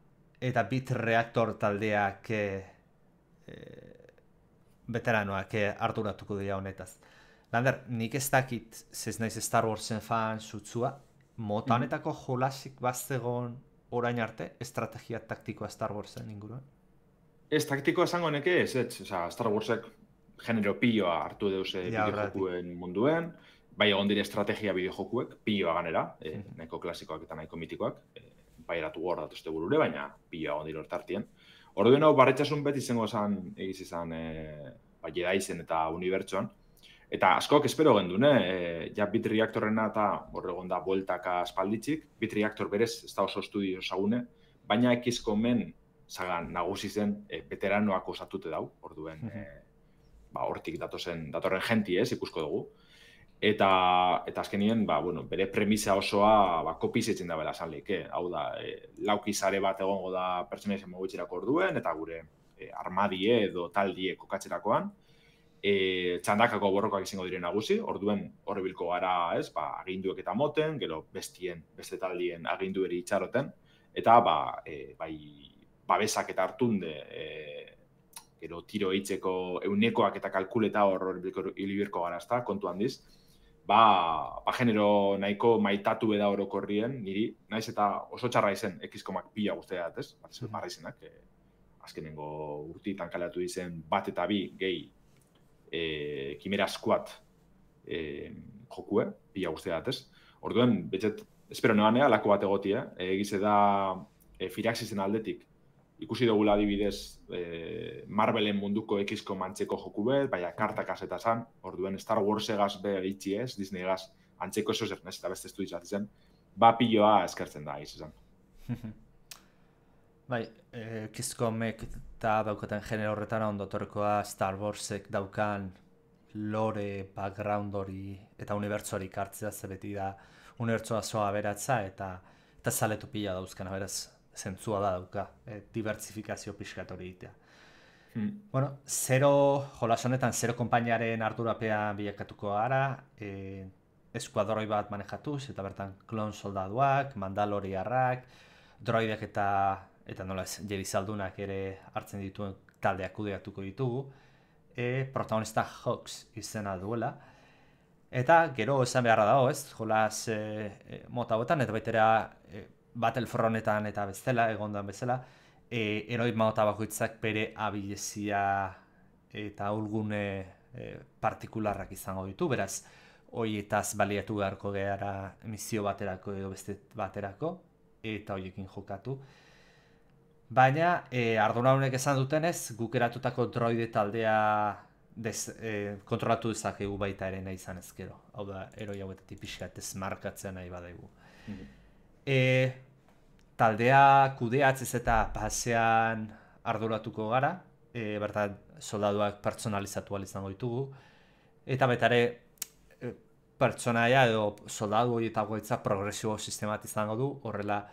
Bit Reactor taldeak veteranoak arduratuko dira honetaz. Lander, nik ez dakit, zez naiz Star Warsen fan zutzua, mota honetako jolasik baztegon orain arte, estrategia taktikoa Star Warsen inguruan? Ez taktikoa esango neke ez, Star Warsek genero pilloa hartu deuz bideojokuen munduen, bai egon dire estrategia bideojokuek, pilloa ganera, nahiko klasikoak eta nahiko mitikoak, bairatu gor datuzte burure, baina pilloa egon dire hortartien. Orduen hau barretxasun beti izango egiz izan Jedaizen eta unibertsuan, eta askok espero gendun, ja Bit Reactorrena eta horregon da bueltaka aspalditzik, Bit Reactor berez ez da oso estudio sagune, baina XCOMen zagan nagusi zen veteranoak osatute dau, orduen hortik datorren jenti ikusko dugu. Eta azkenien, bere premisa osoa kopizetzen da bela esan lehike. Hau da, laukizare bat egongo da pertsonaisen mogitxerako orduen, eta gure armadie edo taldie kokatzerakoan. Txandakako borrokoak izango diren nagusi, orduen horrebilko gara, aginduek eta moten, gero beste taldien agindu eri itxaroten, eta babesak eta hartunde, gero tiro eitzeko eunekoak eta kalkuleta hor hilibirko gara, kontu handiz. genero nahiko maitatu eda orokorrien, niri, naiz eta oso txarra izen X-komak pila guztia dat, ez? Bat ez barra izenak, azkenengo urtitan kalatu izen bat eta bi gehi Kimera Squad jokue, pila guztia dat, ez? Orduen, betxet, espero nebanea, lako bat egotia, egize da Firaxisen aldetik, ikusi dugula adibidez Marvelen munduko X-kom antzeko joku bet, baina kartak azeta zan, orduen Star Wars-egaz be egitzi ez, Disney-egaz antzeko eso zer nez eta beste estu izatzen, piloa eskertzen da izan. Bai, X-komek eta daukaten genero horretan ondotorkoa Star Warsek daukan lore, background hori eta unibertsuari kartzea zebeti da unibertsua zoa beratza eta zaletu pila dauzkan, beraz, zentzua da dauka, diversifikazio pixkat hori egitea. Bueno, jolas honetan, zero konpainiaren ardurapean bilakatuko gara, eskuadroi bat manejatuz, eta bertan klon soldaduak, mandaloriarrak, droidek eta nola ez, Jedi zaldunak ere hartzen dituen taldeak kudeatuko ditugu, protagonista Hux izena duela, eta gero esan beharra dago, ez, jolas mota hauetan, eta baitera Battlefrontetan eta bezala, egondan bezala, eroi mota bakoitzak bere abilezia eta ulgune partikularrak izango ditu, beraz, horietaz baliatu beharko gara misio baterako edo beste baterako, eta horiekin jokatu. Baina, ardura honek esan dutenez, guk eratutako droide taldea kontrolatu dezakegu baita ere nahi izan ezkero. Hau da, eroi hauetatik pixkat ez markatzea nahi badaigu. Taldea kudeatzez eta pasean arduratuko gara, bertan soldaduak pertsonalizatu izango ditugu, eta betare pertsonaia edo soldadu horietako itza progresio sistemat izango du, horrela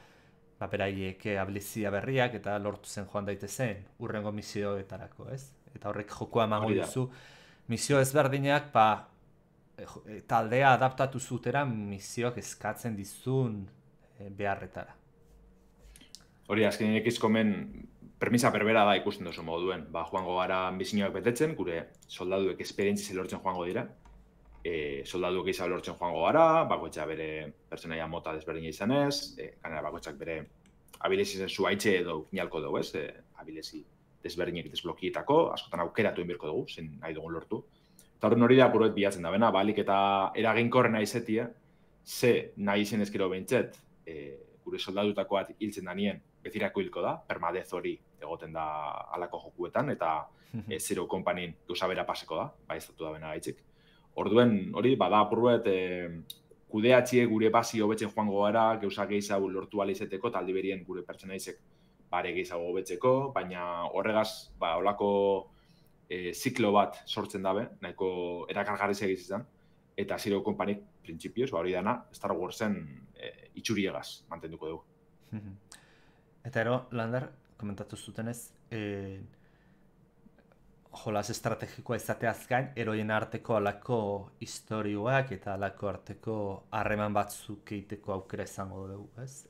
beraiek abilizia berriak eta lortu zen joan daitezen urrengo misioetarako, ez? Eta horrek jokoa emango dizu. Misio ezberdinak, taldea adaptatu zutera misioak eskatzen dizun beharretara. Hori, azken X-komen permisa berbera da ikusten duzu moduen. Joango gara bizinoak betetzen, gure soldaduek esperientziz lortzen joango dira. Soldaduek izan lortzen joango gara, bakoitza bere pertsonaia mota desberdina izanez, ganera bakoitzak bere abilezizen zuaitxe edo kinalko dugu, ez? Abilezi desberdinek desblokietako, askotan aukeratu inbirko dugu, zen nahi dugun lortu. Eta horren hori da apuroet bilatzen da bena, balik eta eraginkorrena izetia, ze nahi izen ezkero behintzet, gure soldadutako bat hiltzen danien, bezirako hilko da, permadez hori egoten da alako jokuetan, eta Zero Company gauza bera paseko da, baiztatu da bena gaitzik. Orduen, hori, bada apuruet, kudeatxie gure basi hobetzen joango gara, gauza gehiago lortu ala izeteko, eta aldi berien gure pertsonaizek bare gehiago hobetzeko, baina horregaz, holako ziklo bat sortzen dabe, nahiko erakargarri segizizan, eta Zero Company, printzipioz, hori dana, Star Warsen itxuriegaz mantenduko dugu. Eta ero, Lander, komentatu zutenez, jolas estrategikoa izateaz gain, eroien arteko alako historioak eta alako arteko harreman batzuk egiteko aukera izango dugu, ez?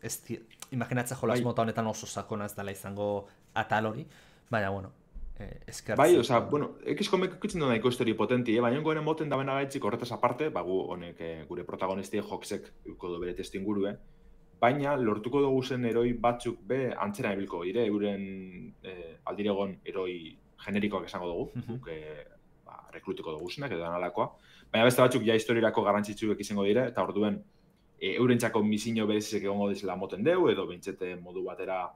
Imaginatzea jolas mota honetan oso sakona ez dela izango atal hori, baina, bueno, eskertzen. Bai, oza, bueno, X-komek ikutzen du nahiko historio potenti, baina goenen moten da bena gaitzik horretaz aparte, gu honek gure protagonistia Hoxek uko du bere testu ingurue, baina lortuko dugu zen eroi batzuk be antzera ebilko dire, euren aldiregon eroi generikoak esango dugu, guk rekrutuko dugu zenak edo analakoa, baina beste batzuk ja historiarako garrantzitsuek izango dire, eta orduen eurentzako misio berezizek egongo dizela moten deu, edo bintzete modu batera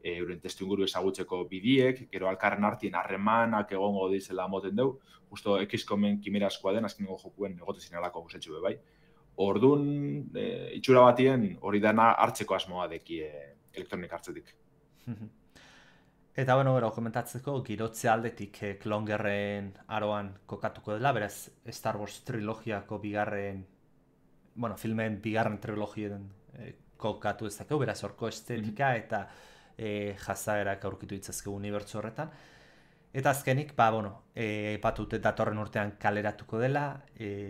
euren testu inguru ezagutzeko bidiek, gero alkarren artien harremanak egongo dizela moten deu, justo X-komen Kimera Squaden azkenengo jokuen egotezin alako guzetxu be bai. Orduan, itxura batien hori dana hartzeko asmoa deki elektronik hartzetik. Eta, bueno, komentatzeko, girotze aldetik klongerren aroan kokatuko dela, beraz, Star Wars trilogiako filmen bigarren trilogien kokatu ezakeu, beraz, orko estetika eta jazaerak aurkitu ditzazkegu unibertsu horretan. Eta azkenik, epatute datorren urtean kaleratuko dela,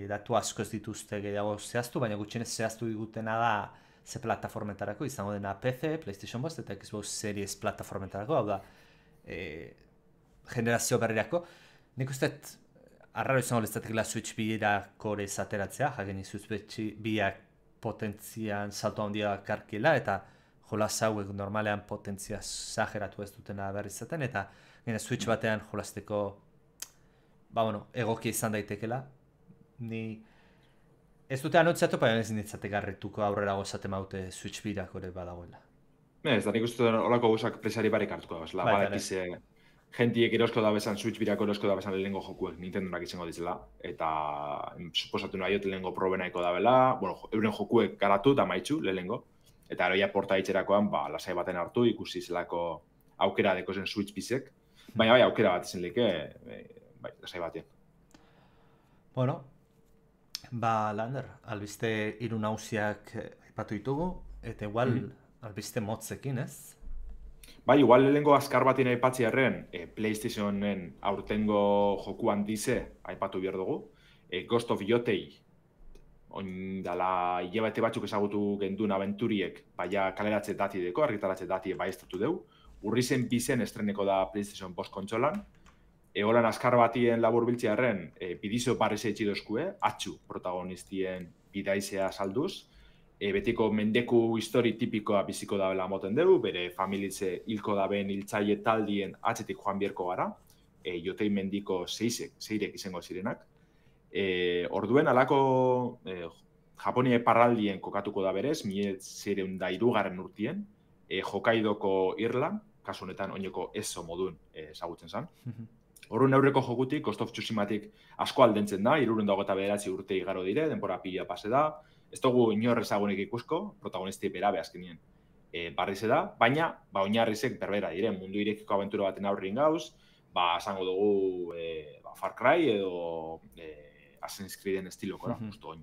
datu asko ez dituzte gehiago zehaztu, baina gutxienez zehaztu digutena da ze plataformetarako, izango dena PC, PlayStation 5 eta Xbox Series plataformetarako, hau da, generazio berrirako. Nik uste arraro izango lizatekela Switch birako ere zateratzea, jakin Switch biak potentzian salto handia karkila, eta jolas hauek normalean potentzia exageratu ez dutena berri izaten, eta Switch batean jolasteko egokia izan daitekela. Ni ez dute anotziatu, baina ez nintzate garrituko aurrera gozaten maute Switch birako ere badagoela. Ez, da nik uste dut olako guzak presari barik hartuko da, badakize gentiek erosko da bezan, Switch birako erosko da bezan lehengo jokuek Nintendonak izango dizela, eta suposatu nahi lehengo probenaiko da bela, euren jokuek garatu da maitxu lehengo, eta eroia porta itxerakoan, lasai baten hartu, ikusi zelako aukera deko zen Switch bizek, baina aukera bat izan leke, lasai batean. Bueno, Lander, albiste 3 nausiak aipatu ditugu, eta igual albiste motzekin, ez? Igual lehengo azkar batien aipatzi erren, PlayStationen aurtengo jokuan dize aipatu behar dugu. Ghost of Yotei, dala hilabete batzuk ezagutu gendun aventuriek, baina kaleratze dati deko, argitaratze dati baiestatu deu. Urrizen bizen estreneko da PlayStation post kontsolan. Holan azkar batien labur biltzea erren, bidizo barrize etxidozkue, atxu protagonistien bidaizea salduz. Betiko mendeku histori tipikoa biziko dabela moten dugu, bere familitze hilko daben hiltzaile taldien atzetik joan bierko gara, Jotei mendiko zeirek izango zirenak. Orduen, alako Japonia parraldien kokatuko da berez, 1903 urtien, Hokkaidoko Irlan, kasu honetan oineko eso modun ezagutzen zen. Horren aurreko jokutik, Ghost of Tsushimatik asko aldentzen da, 329 urte igaro dire, denbora pila pase da. Ez dugu inor ezagunik ikusko, protagonisti berabe azkenien barrize da, baina oinarrizek berbera dire, mundu irekiko abentura baten aurrin gauz, esango dugu Far Cry edo Assassin's Creeden estilokora, justu oin.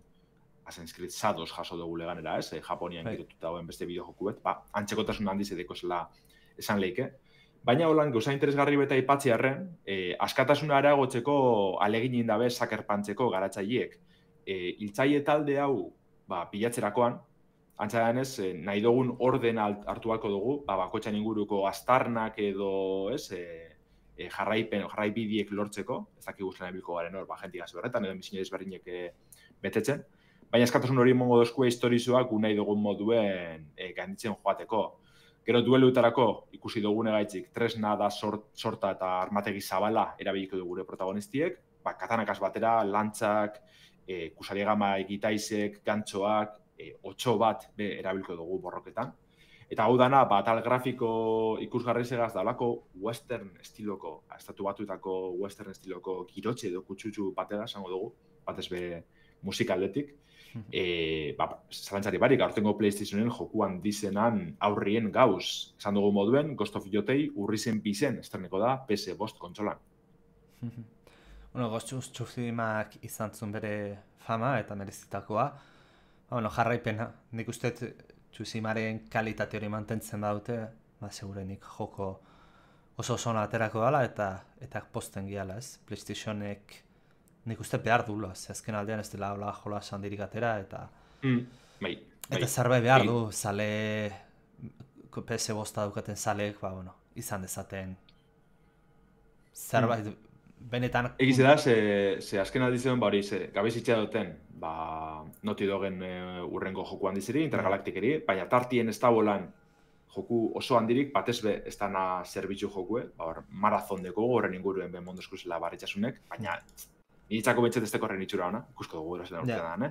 Assassin's Creed Shadows jaso dugu leganera, ez? Japonian girotuta dauen beste bideojoku bet, antzekotasun handiz edeko zela esan leike. Baina holan, gauza interesgarri beta ipatzi arren, askatasuna aragotzeko aleginin dabe sakerpantzeko garatzaileek. Hiltzaile talde hau pilatzerakoan, antzadan ez, nahi dugun orden hartu balko dugu, bakotxan inguruko aztarnak edo jarraibidiek lortzeko, ez dakik guztien ebilko garen hor, jentik gazi horretan, edo misinez berrinek betetzen. Baina eskatasun hori mongo dozkue historizuak nahi dugun moduen gainditzen joateko. Gero dueluetarako ikusi dugun egaitzik, tresna da sorta eta armategi zabala erabiliko dugu gure protagonistiek, katanakaz batera, lantzak, kusariegama egitaizek, gantxoak, 8 bat erabilko dugu borroketan. Eta hau dana, tal grafiko ikusgarri segaz da olako western estiloko, estatu batuetako western estiloko girotxe edo kutsutsu batera, esango dugu, batez be musikaldetik. Zalantzari barik, aurtengo PlayStationen jokuan dizenan aurrien gauz. Esan dugu moduen, Ghost of Yotei urrizen bizen estreneko da PS5 kontsolan. Ghost of Tsushimak izan zuen bere fama eta merezitakoa. Jarraipena, nik uste Tsushimaren kalitate hori mantentzen daute, segurenik joko oso zona aterako dela eta posten giala, ez? PlayStationek nik uste behar duela, azken aldean ez dela hola jola sandirik atera, eta eta zerbait behar du, zale PS5 daukaten zaleek, izan dezaten zerbait benetan... Egiz da, ze azken aldizioen hori, gabezitzea duten, Naughty Dogen urrengo joku handizeri, intergalaktikeri, baina tartien ez da bolan joku oso handirik, batez be ez dana zerbitzu jokue, marazon deko horren inguruen ben mondozko zela barritxasunek, baina niretzako bentzet ez deko horren itxura hona, ikusko dugu erazena urtean da,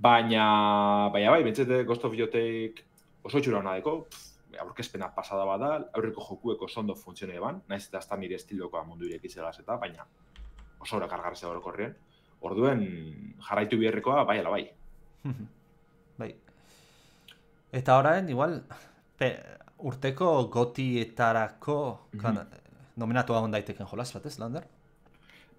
baina bentzet Ghost of Yoteik oso itxura hona deko, aurkezpena pasada bada, aurreko jokueko ondo funtzione eban, naiz eta ez da nire estilokoa mundu irekizegaz eta, baina oso hori kargarrezea horrekorrien. Orduen jarraitu biherrekoa, bai ala bai. Bai. Eta orain, igual, urteko gotietarako nominatua hon daiteken jolaz bat, ez, Lander?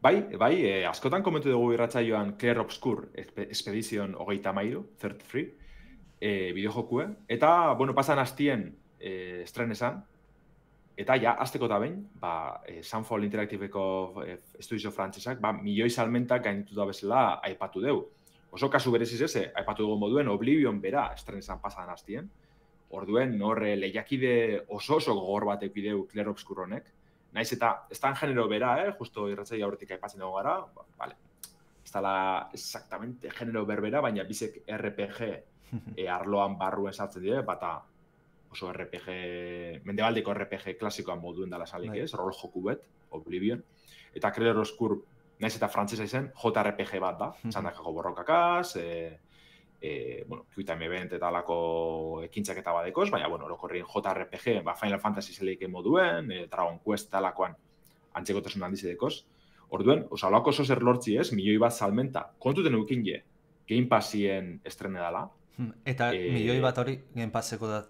Bai, askotan komentu dugu irratsaioan Clair Obscur Expedition 33, bideojokue. Eta, pasan hastien estrenesan, eta ja, azteko da behin, Sunfall Interactiveko estudizio frantzesak, milioi salmentak gainitu da bezala aipatu deu. Oso kasu bereziz eze, aipatu dugu moduen Oblivion bera estrenesan pasan hastien. Orduen, hor lehiakide oso gogor batek bideu Clair Obscur honek, naiz eta ez dan genero bera, justo irratzaile aurretik aipatzen dugu gara, vale. Ez dala exactamente genero berbera, baina bizek RPG arloan barruen sartzen dire, bata oso RPG, mendebaldeko RPG klasikoan moduen dela salik, ez? Rol joku bet, Oblivion. Eta Clair Obscur, naiz eta frantzesa izen, JRPG bat da, txandakako borrokakaz, Quick Time Event eta alako ekintzak eta badekoz, baina, orokorrien JRPG, Final Fantasy zeleike moduen, Dragon Quest eta alakoan antzekotasun handizedekoz. Orduen, olako oso zer lortzi ez, milioi bat salmenta, kontuten eukin je, Game Passien estrene dala. Eta milioi bat hori Game Passeko da,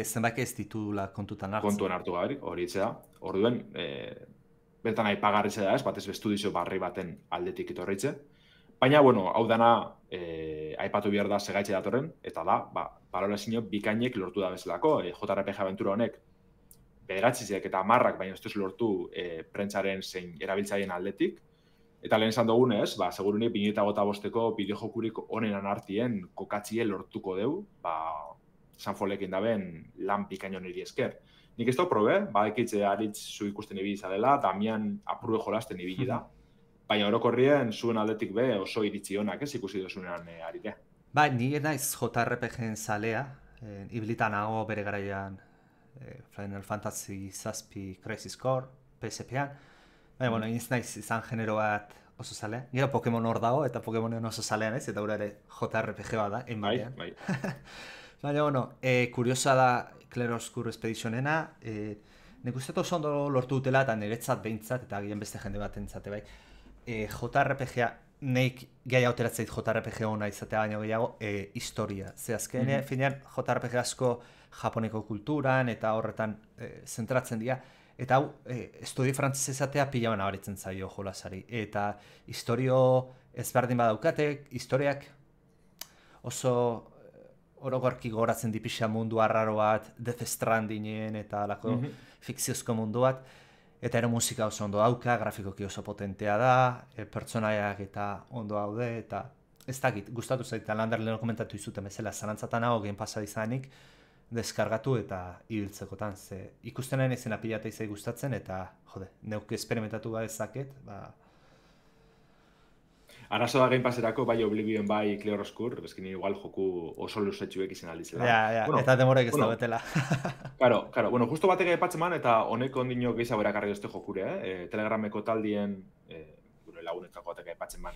zenbaki ez ditula kontutan hartzen. Kontuen hartu gaberik, hori itzea. Orduen, bertan aipagarritze da ez, batez bestudizio barri baten aldetik etorritze. Baina, hau dana aipatu behar da segaitxe datorren, eta da, balorazio bikainek lortu da bezalako, JRPG aventura honek, bederatzizeak eta 10 baina ez duz lortu prentsaren zein erabiltzaien aldetik. Eta lehen esan dugunez, segurunik 2025ko bideojokurik onenan artien kokatzie lortuko deu, Sanfolekin daben lan bikaino niri esker. Nik ez da probe, ekitze aritz zu ikusten ibili zarela, Damian aprube jolasten ibili da. Baina orokorrien zuen aldetik be oso iritzi honak ez ikusi dozunean arite. Nire naiz JRPG-en zalea, ibilita nago bere garaian Final Fantasy Zazpi Crisis Core, PSP-an. Baina, iniz naiz izan genero bat oso zalea. Gero Pokemon hor dago eta Pokemonen oso zalean ez, eta gura ere JRPG bat da, batean. Bai. Baina, kuriosa da Clair Obscur Expeditionena, nik uste oso ondo lortu dutela eta niretzat behintzat, eta agian beste jende bat entzate bai. JRPG-a, neik gai hauteratzeit JRPG hona izatea baino gehiago, historia. Ze azkenean, finean, JRPG asko japoneko kulturan eta horretan zentratzen dira. Eta hau, estudi frantzese izatea pila nabaritzen zaio jolasari. Eta historio ezberdin badaukate, historiak oso orokorki goratzen dipixa mundu arraro bat, Death Strandingen eta alako fikziozko mundu bat. Eta ere musika oso ondo dauka, grafikoki oso potentea da, pertsonaiak eta ondo daude, eta ez dakit, gustatu zaita lander lehen komentatu izuten bezala, zalantzatan hau Game Passa izanik, deskargatu eta ibiltzekotan, ze ikusten nahi izena pilata izai gustatzen, eta neuk esperimentatu badezaket, Arazo da Game Passerako, bai Oblivion, bai Clair Obscur, bezkin igual joku oso luzetxuek izan alditzela. Ja, eta demorek ez da betela. Claro, justo batek aipatzen man, eta honek ondino gehiago erakarri dozte jokure, Telegrameko taldien, gure lagunetako batek aipatzen man,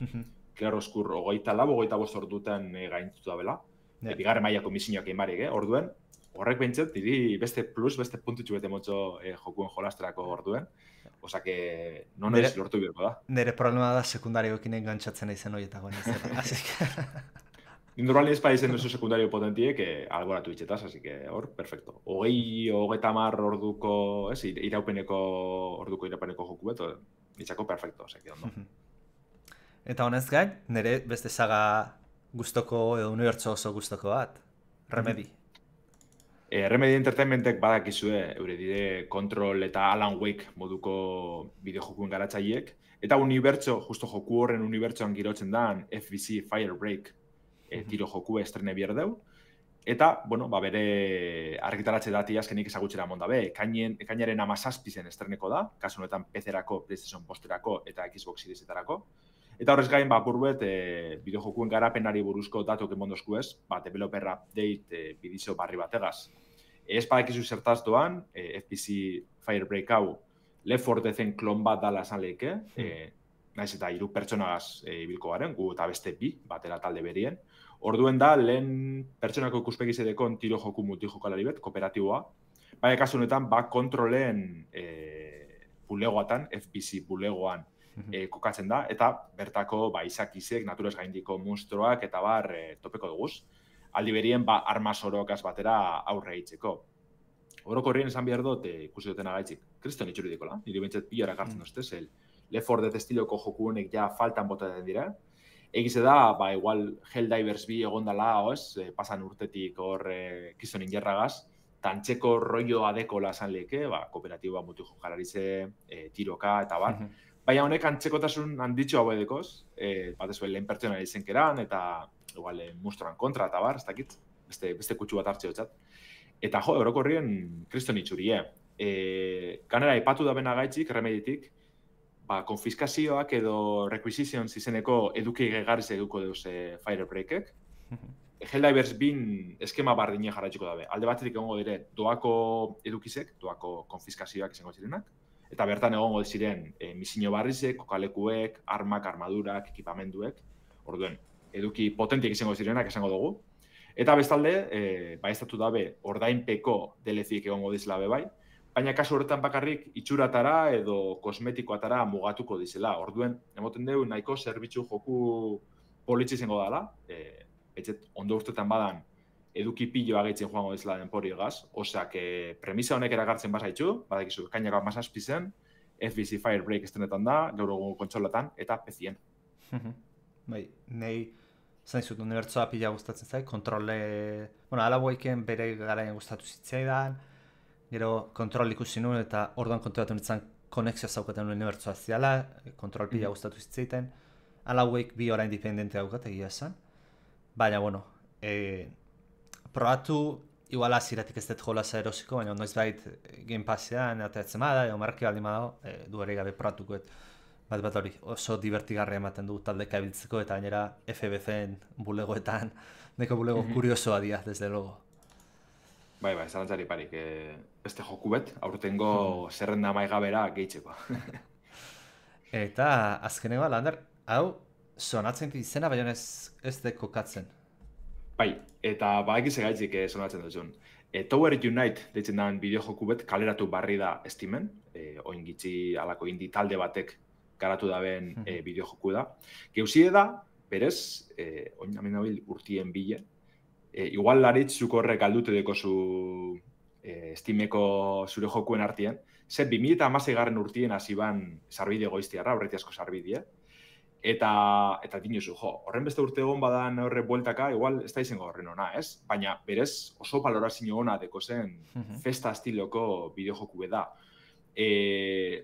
Clair Obscur 24 ordutan gaintutu da bela, bigarren mailako misioak egin barik, orduen, horrek behintzat, diri beste puntutxu bete motxo jokuen jolasterako orduen, osake, non ez lortu birko da. Nire problema da sekundarioekin engantzatzen aizen horietako nintzen, así que... Normalmente ez pa izen duzu sekundario potentiek alboratu itxetaz, así que hor, perfecto. 30 orduko, iraupeneko joku beto, ditzako perfecto, osake, ondo. Eta honez gain, nire beste saga gustoko edo unibertso oso gustoko bat, Remedy. Remedy Entertainmentek badakizue, eure dire Control eta Alan Wake moduko bideojokuen garatzaileek, eta unibertso, justo joku horren unibertsoan girotzen dan FBC Firebreak tiro joku estrene bierdeu, eta, bere argitaratze dati azkenik ezagutxera mondabe, ekainaren 17 estreneko da, kasu honetan PC-erako, PlayStation posterako eta Xbox Series-etarako. Eta horrez gain, burbet, bideojokuen garapenari buruzko datok enbondozku ez, developer update bidizio barri bategaz. Ez badakizu zertaz doan, FBC Firebreak hau Left 4 Deaden klon bat dala esan lehike, naiz eta 3 pertsonagaz ibilko garen, gu eta beste 2, batera talde berien. Orduen da, lehen pertsonako ikuspegizedekon tiro joku multijokalari bet, kooperatiboa. Baina kasu honetan, kontrolen bulegoatan, FBC bulegoan kokatzen da, eta bertako izakizek, naturaz gaindiko monstruak eta topeko duguz. Aldi berien, arma sorokaz batera aurre hitzeko. Orokorrien esan behar dut, ikusi duten agaitzik, kriston itxuridikola, nire bintzat pilora kartzen duzte, zel Left 4 Dead estiloko joku honek ja faltan botaten dira. Egize da, igual Helldivers 2 egondala, pasan urtetik hor kiston ingerragaz, tantxeko rollo adekola esan leheke, kooperatiboa multijokalarize, tiroka eta bar. Baina honek antzekotasun handitxo hau edekoz, batez lehen pertsonari izenkeran, eta igual monstruan kontra eta bar, ez dakit, beste kutsu bat hartze hotzat. Eta orokorrien kriston itxurie. Ganera, ipatu da bena gaitzik, remeditik, konfiskazioak edo requisitions izeneko eduki gegarriz eduko deuz Firebreakek. Helldivers 2 eskema bardine jarraituko dabe. Alde batetik egongo dire doako edukizek, doako konfiskazioak izango zirenak, eta bertan egongo ziren misio barrizek, kokalekuek, armak, armadurak, ekipamenduek, orduen, eduki potentiek izango zirenak esango dugu. Eta bestalde, estatu dabe ordainpeko DLC-ek egongo dizela bai, baina kasu horretan bakarrik itxuratara edo kosmetikoatara mugatuko dizela. Orduen, emoten dugu nahiko zerbitzu joku politxe izango dela, ondo urtetan badan eduki piloa gehitzen joango dizela denpori egaz, oseak premisa honek eragartzen bazaitxu, badakizu, kainako amazazpi zen, FBC Firebreak estenetan da, gaur egun kontsolatan, eta PC-en. Bai, nahi zain zut, unibertsoa pila gustatzen zait, kontrole... Ala Waken bere garaien gustatu zitzaidan, gero kontrol ikusi nuen eta orduan konturatu nintzen konexioa zaukaten unibertsoa ziala, kontrol pila gustatu zitzaiten. Ala Wake bi orain independente daukat egia esan. Baina, probatu, igual aziratik ez dut jolasa erosiko, baina noiz bait Game Passean atatzen bada, edo marraki baldin badago, du ere gabe probatuko bat hori oso divertigarria ematen du taldeka ibiltzeko eta gainera FBC-en bulegoetan neko bulego kuriosoa dira, desde luego. Bai, zalantzari parik, beste joku bet, aurtengo zerrenda maigabera gehitzeko. Eta azkeneko, Lander, hau sonatzen izena, baina ez dekokatzen. Bai, eta badakiz gaitzik sonatzen duzun. Tower Unite deitzen den bideo joku bet kaleratu barri da Steamen, oin gitzi alako indi talde batek garatu daben bideo joku da. Geuzie da, berez, oin amin nabil urtien bile, igual laritzuk horrek aldute dekozu Steameko zure jokuen artien, zer 2016 urtien hasi ban sarbide goiztiarra, horreti asko sarbidie, eta dinuzu, horren beste urte egon badan horre bueltaka, igual ez da izango horren ona, ez? Baina berez oso balorazio ona deko zen festa estiloko bideojoku da.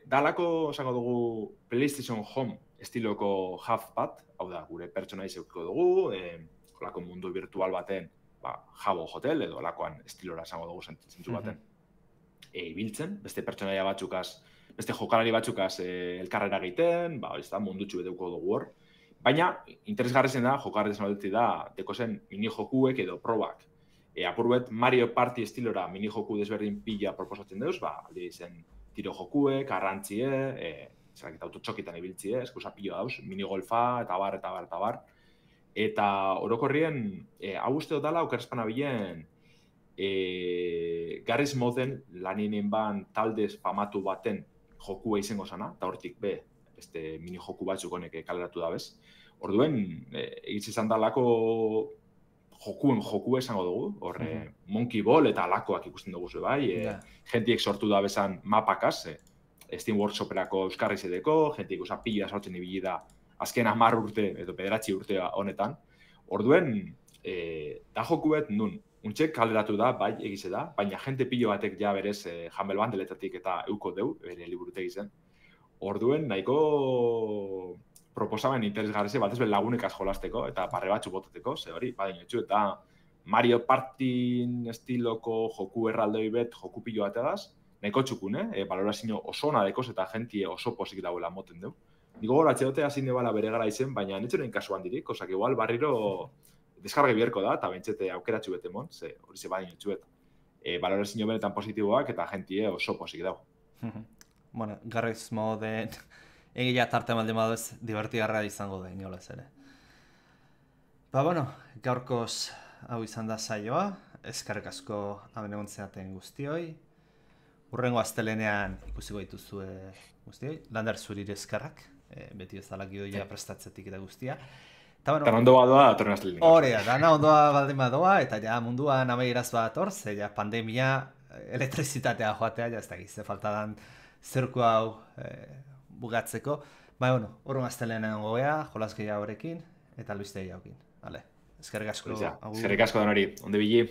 Dalako, esango dugu, PlayStation Home estiloko hub bat, hau da, gure pertsona izauko dugu, holako mundu virtual baten, Jabo Hotel edo lakoan estilora esango dugu zentzu baten. Ibiltzen, beste pertsonaia batzukaz, beste jokalari batzukaz elkarrera egiten, mundutxu bedeuko dugu hor. Baina, interesgarri zen da, jokarri zen da, deko zen mini-jokuek edo probak. Apurbet, Mario Party estilora mini-joku desberdin pila proposatzen deuz, aldi zen tiro jokuek, arrantzie, autotxokitan ibiltzie, eskusa pilo dauz, mini-golfa, eta bar. Eta orokorrien, hau uste dut dala, okerrezpana bilen, Garry's Moden laninen ban taldez famatu baten jokua izango zana, eta hortik beste mini-joku batzuk honek kaleratu da bez. Orduen, egitze izan dalako joku esango dugu, horre Monkey Ball eta alakoak ikusten dugu zu bai, jentiek sortu da bezan mapakaz, Steam Workshoperako euskarri zedeko, jentiek pila sortzen ibili da azken 10 urte edo 9 urte honetan. Orduen, da jokuet nun, untxek kaleratu da, bai egize da, baina jente pilo batek ja berez Humble Bundle-etatik eta euko deu, bere liburutegi zen. Orduen, nahiko proposamen interesgarri batez lagunekaz jolasteko eta barre batzu botateko, ze hori, badinotxu, eta Mario Party estiloko joku erraldoi bet joku pilo bategaz, nahiko txukun, balorazio oso ona dekoz eta jentie oso posik dauela moten deu. Nigo gora atxeote hazin debala bere gara izen, baina netxoren kasuan dirik, osak igual barriro deskarge bierko da, eta bentsete aukeratxu bete mon, ze hori ze badin etxuet. Balorazio benetan positiboak eta jentie oso posik dago. Bueno, Garry's Moden egila tarte malde maduz divertigarra izango da, inolaz ere. Gaurkoz hau izan da saioa, eskerrik asko hemen egon zeaten guztioi. Hurrengo astelenean ikusiko dituzue guztioi, Lander zurire eskerrak, beti ez dalak gidoia prestatzetik eta guztia. Tan ondo badoa, atorren astelenean. Horea, dana ondoa baldin badoa, eta ja munduan amaieraz bat ator, ze ja pandemia, elektrizitatea joatea, ja ez da gize faltadan zerku hau bugatzeko. Hurrengo astelenean gogea, jolas gehiagorekin, eta albiste gehiagokin. Eskerrik asko. Eskerrik asko denori, onde bili.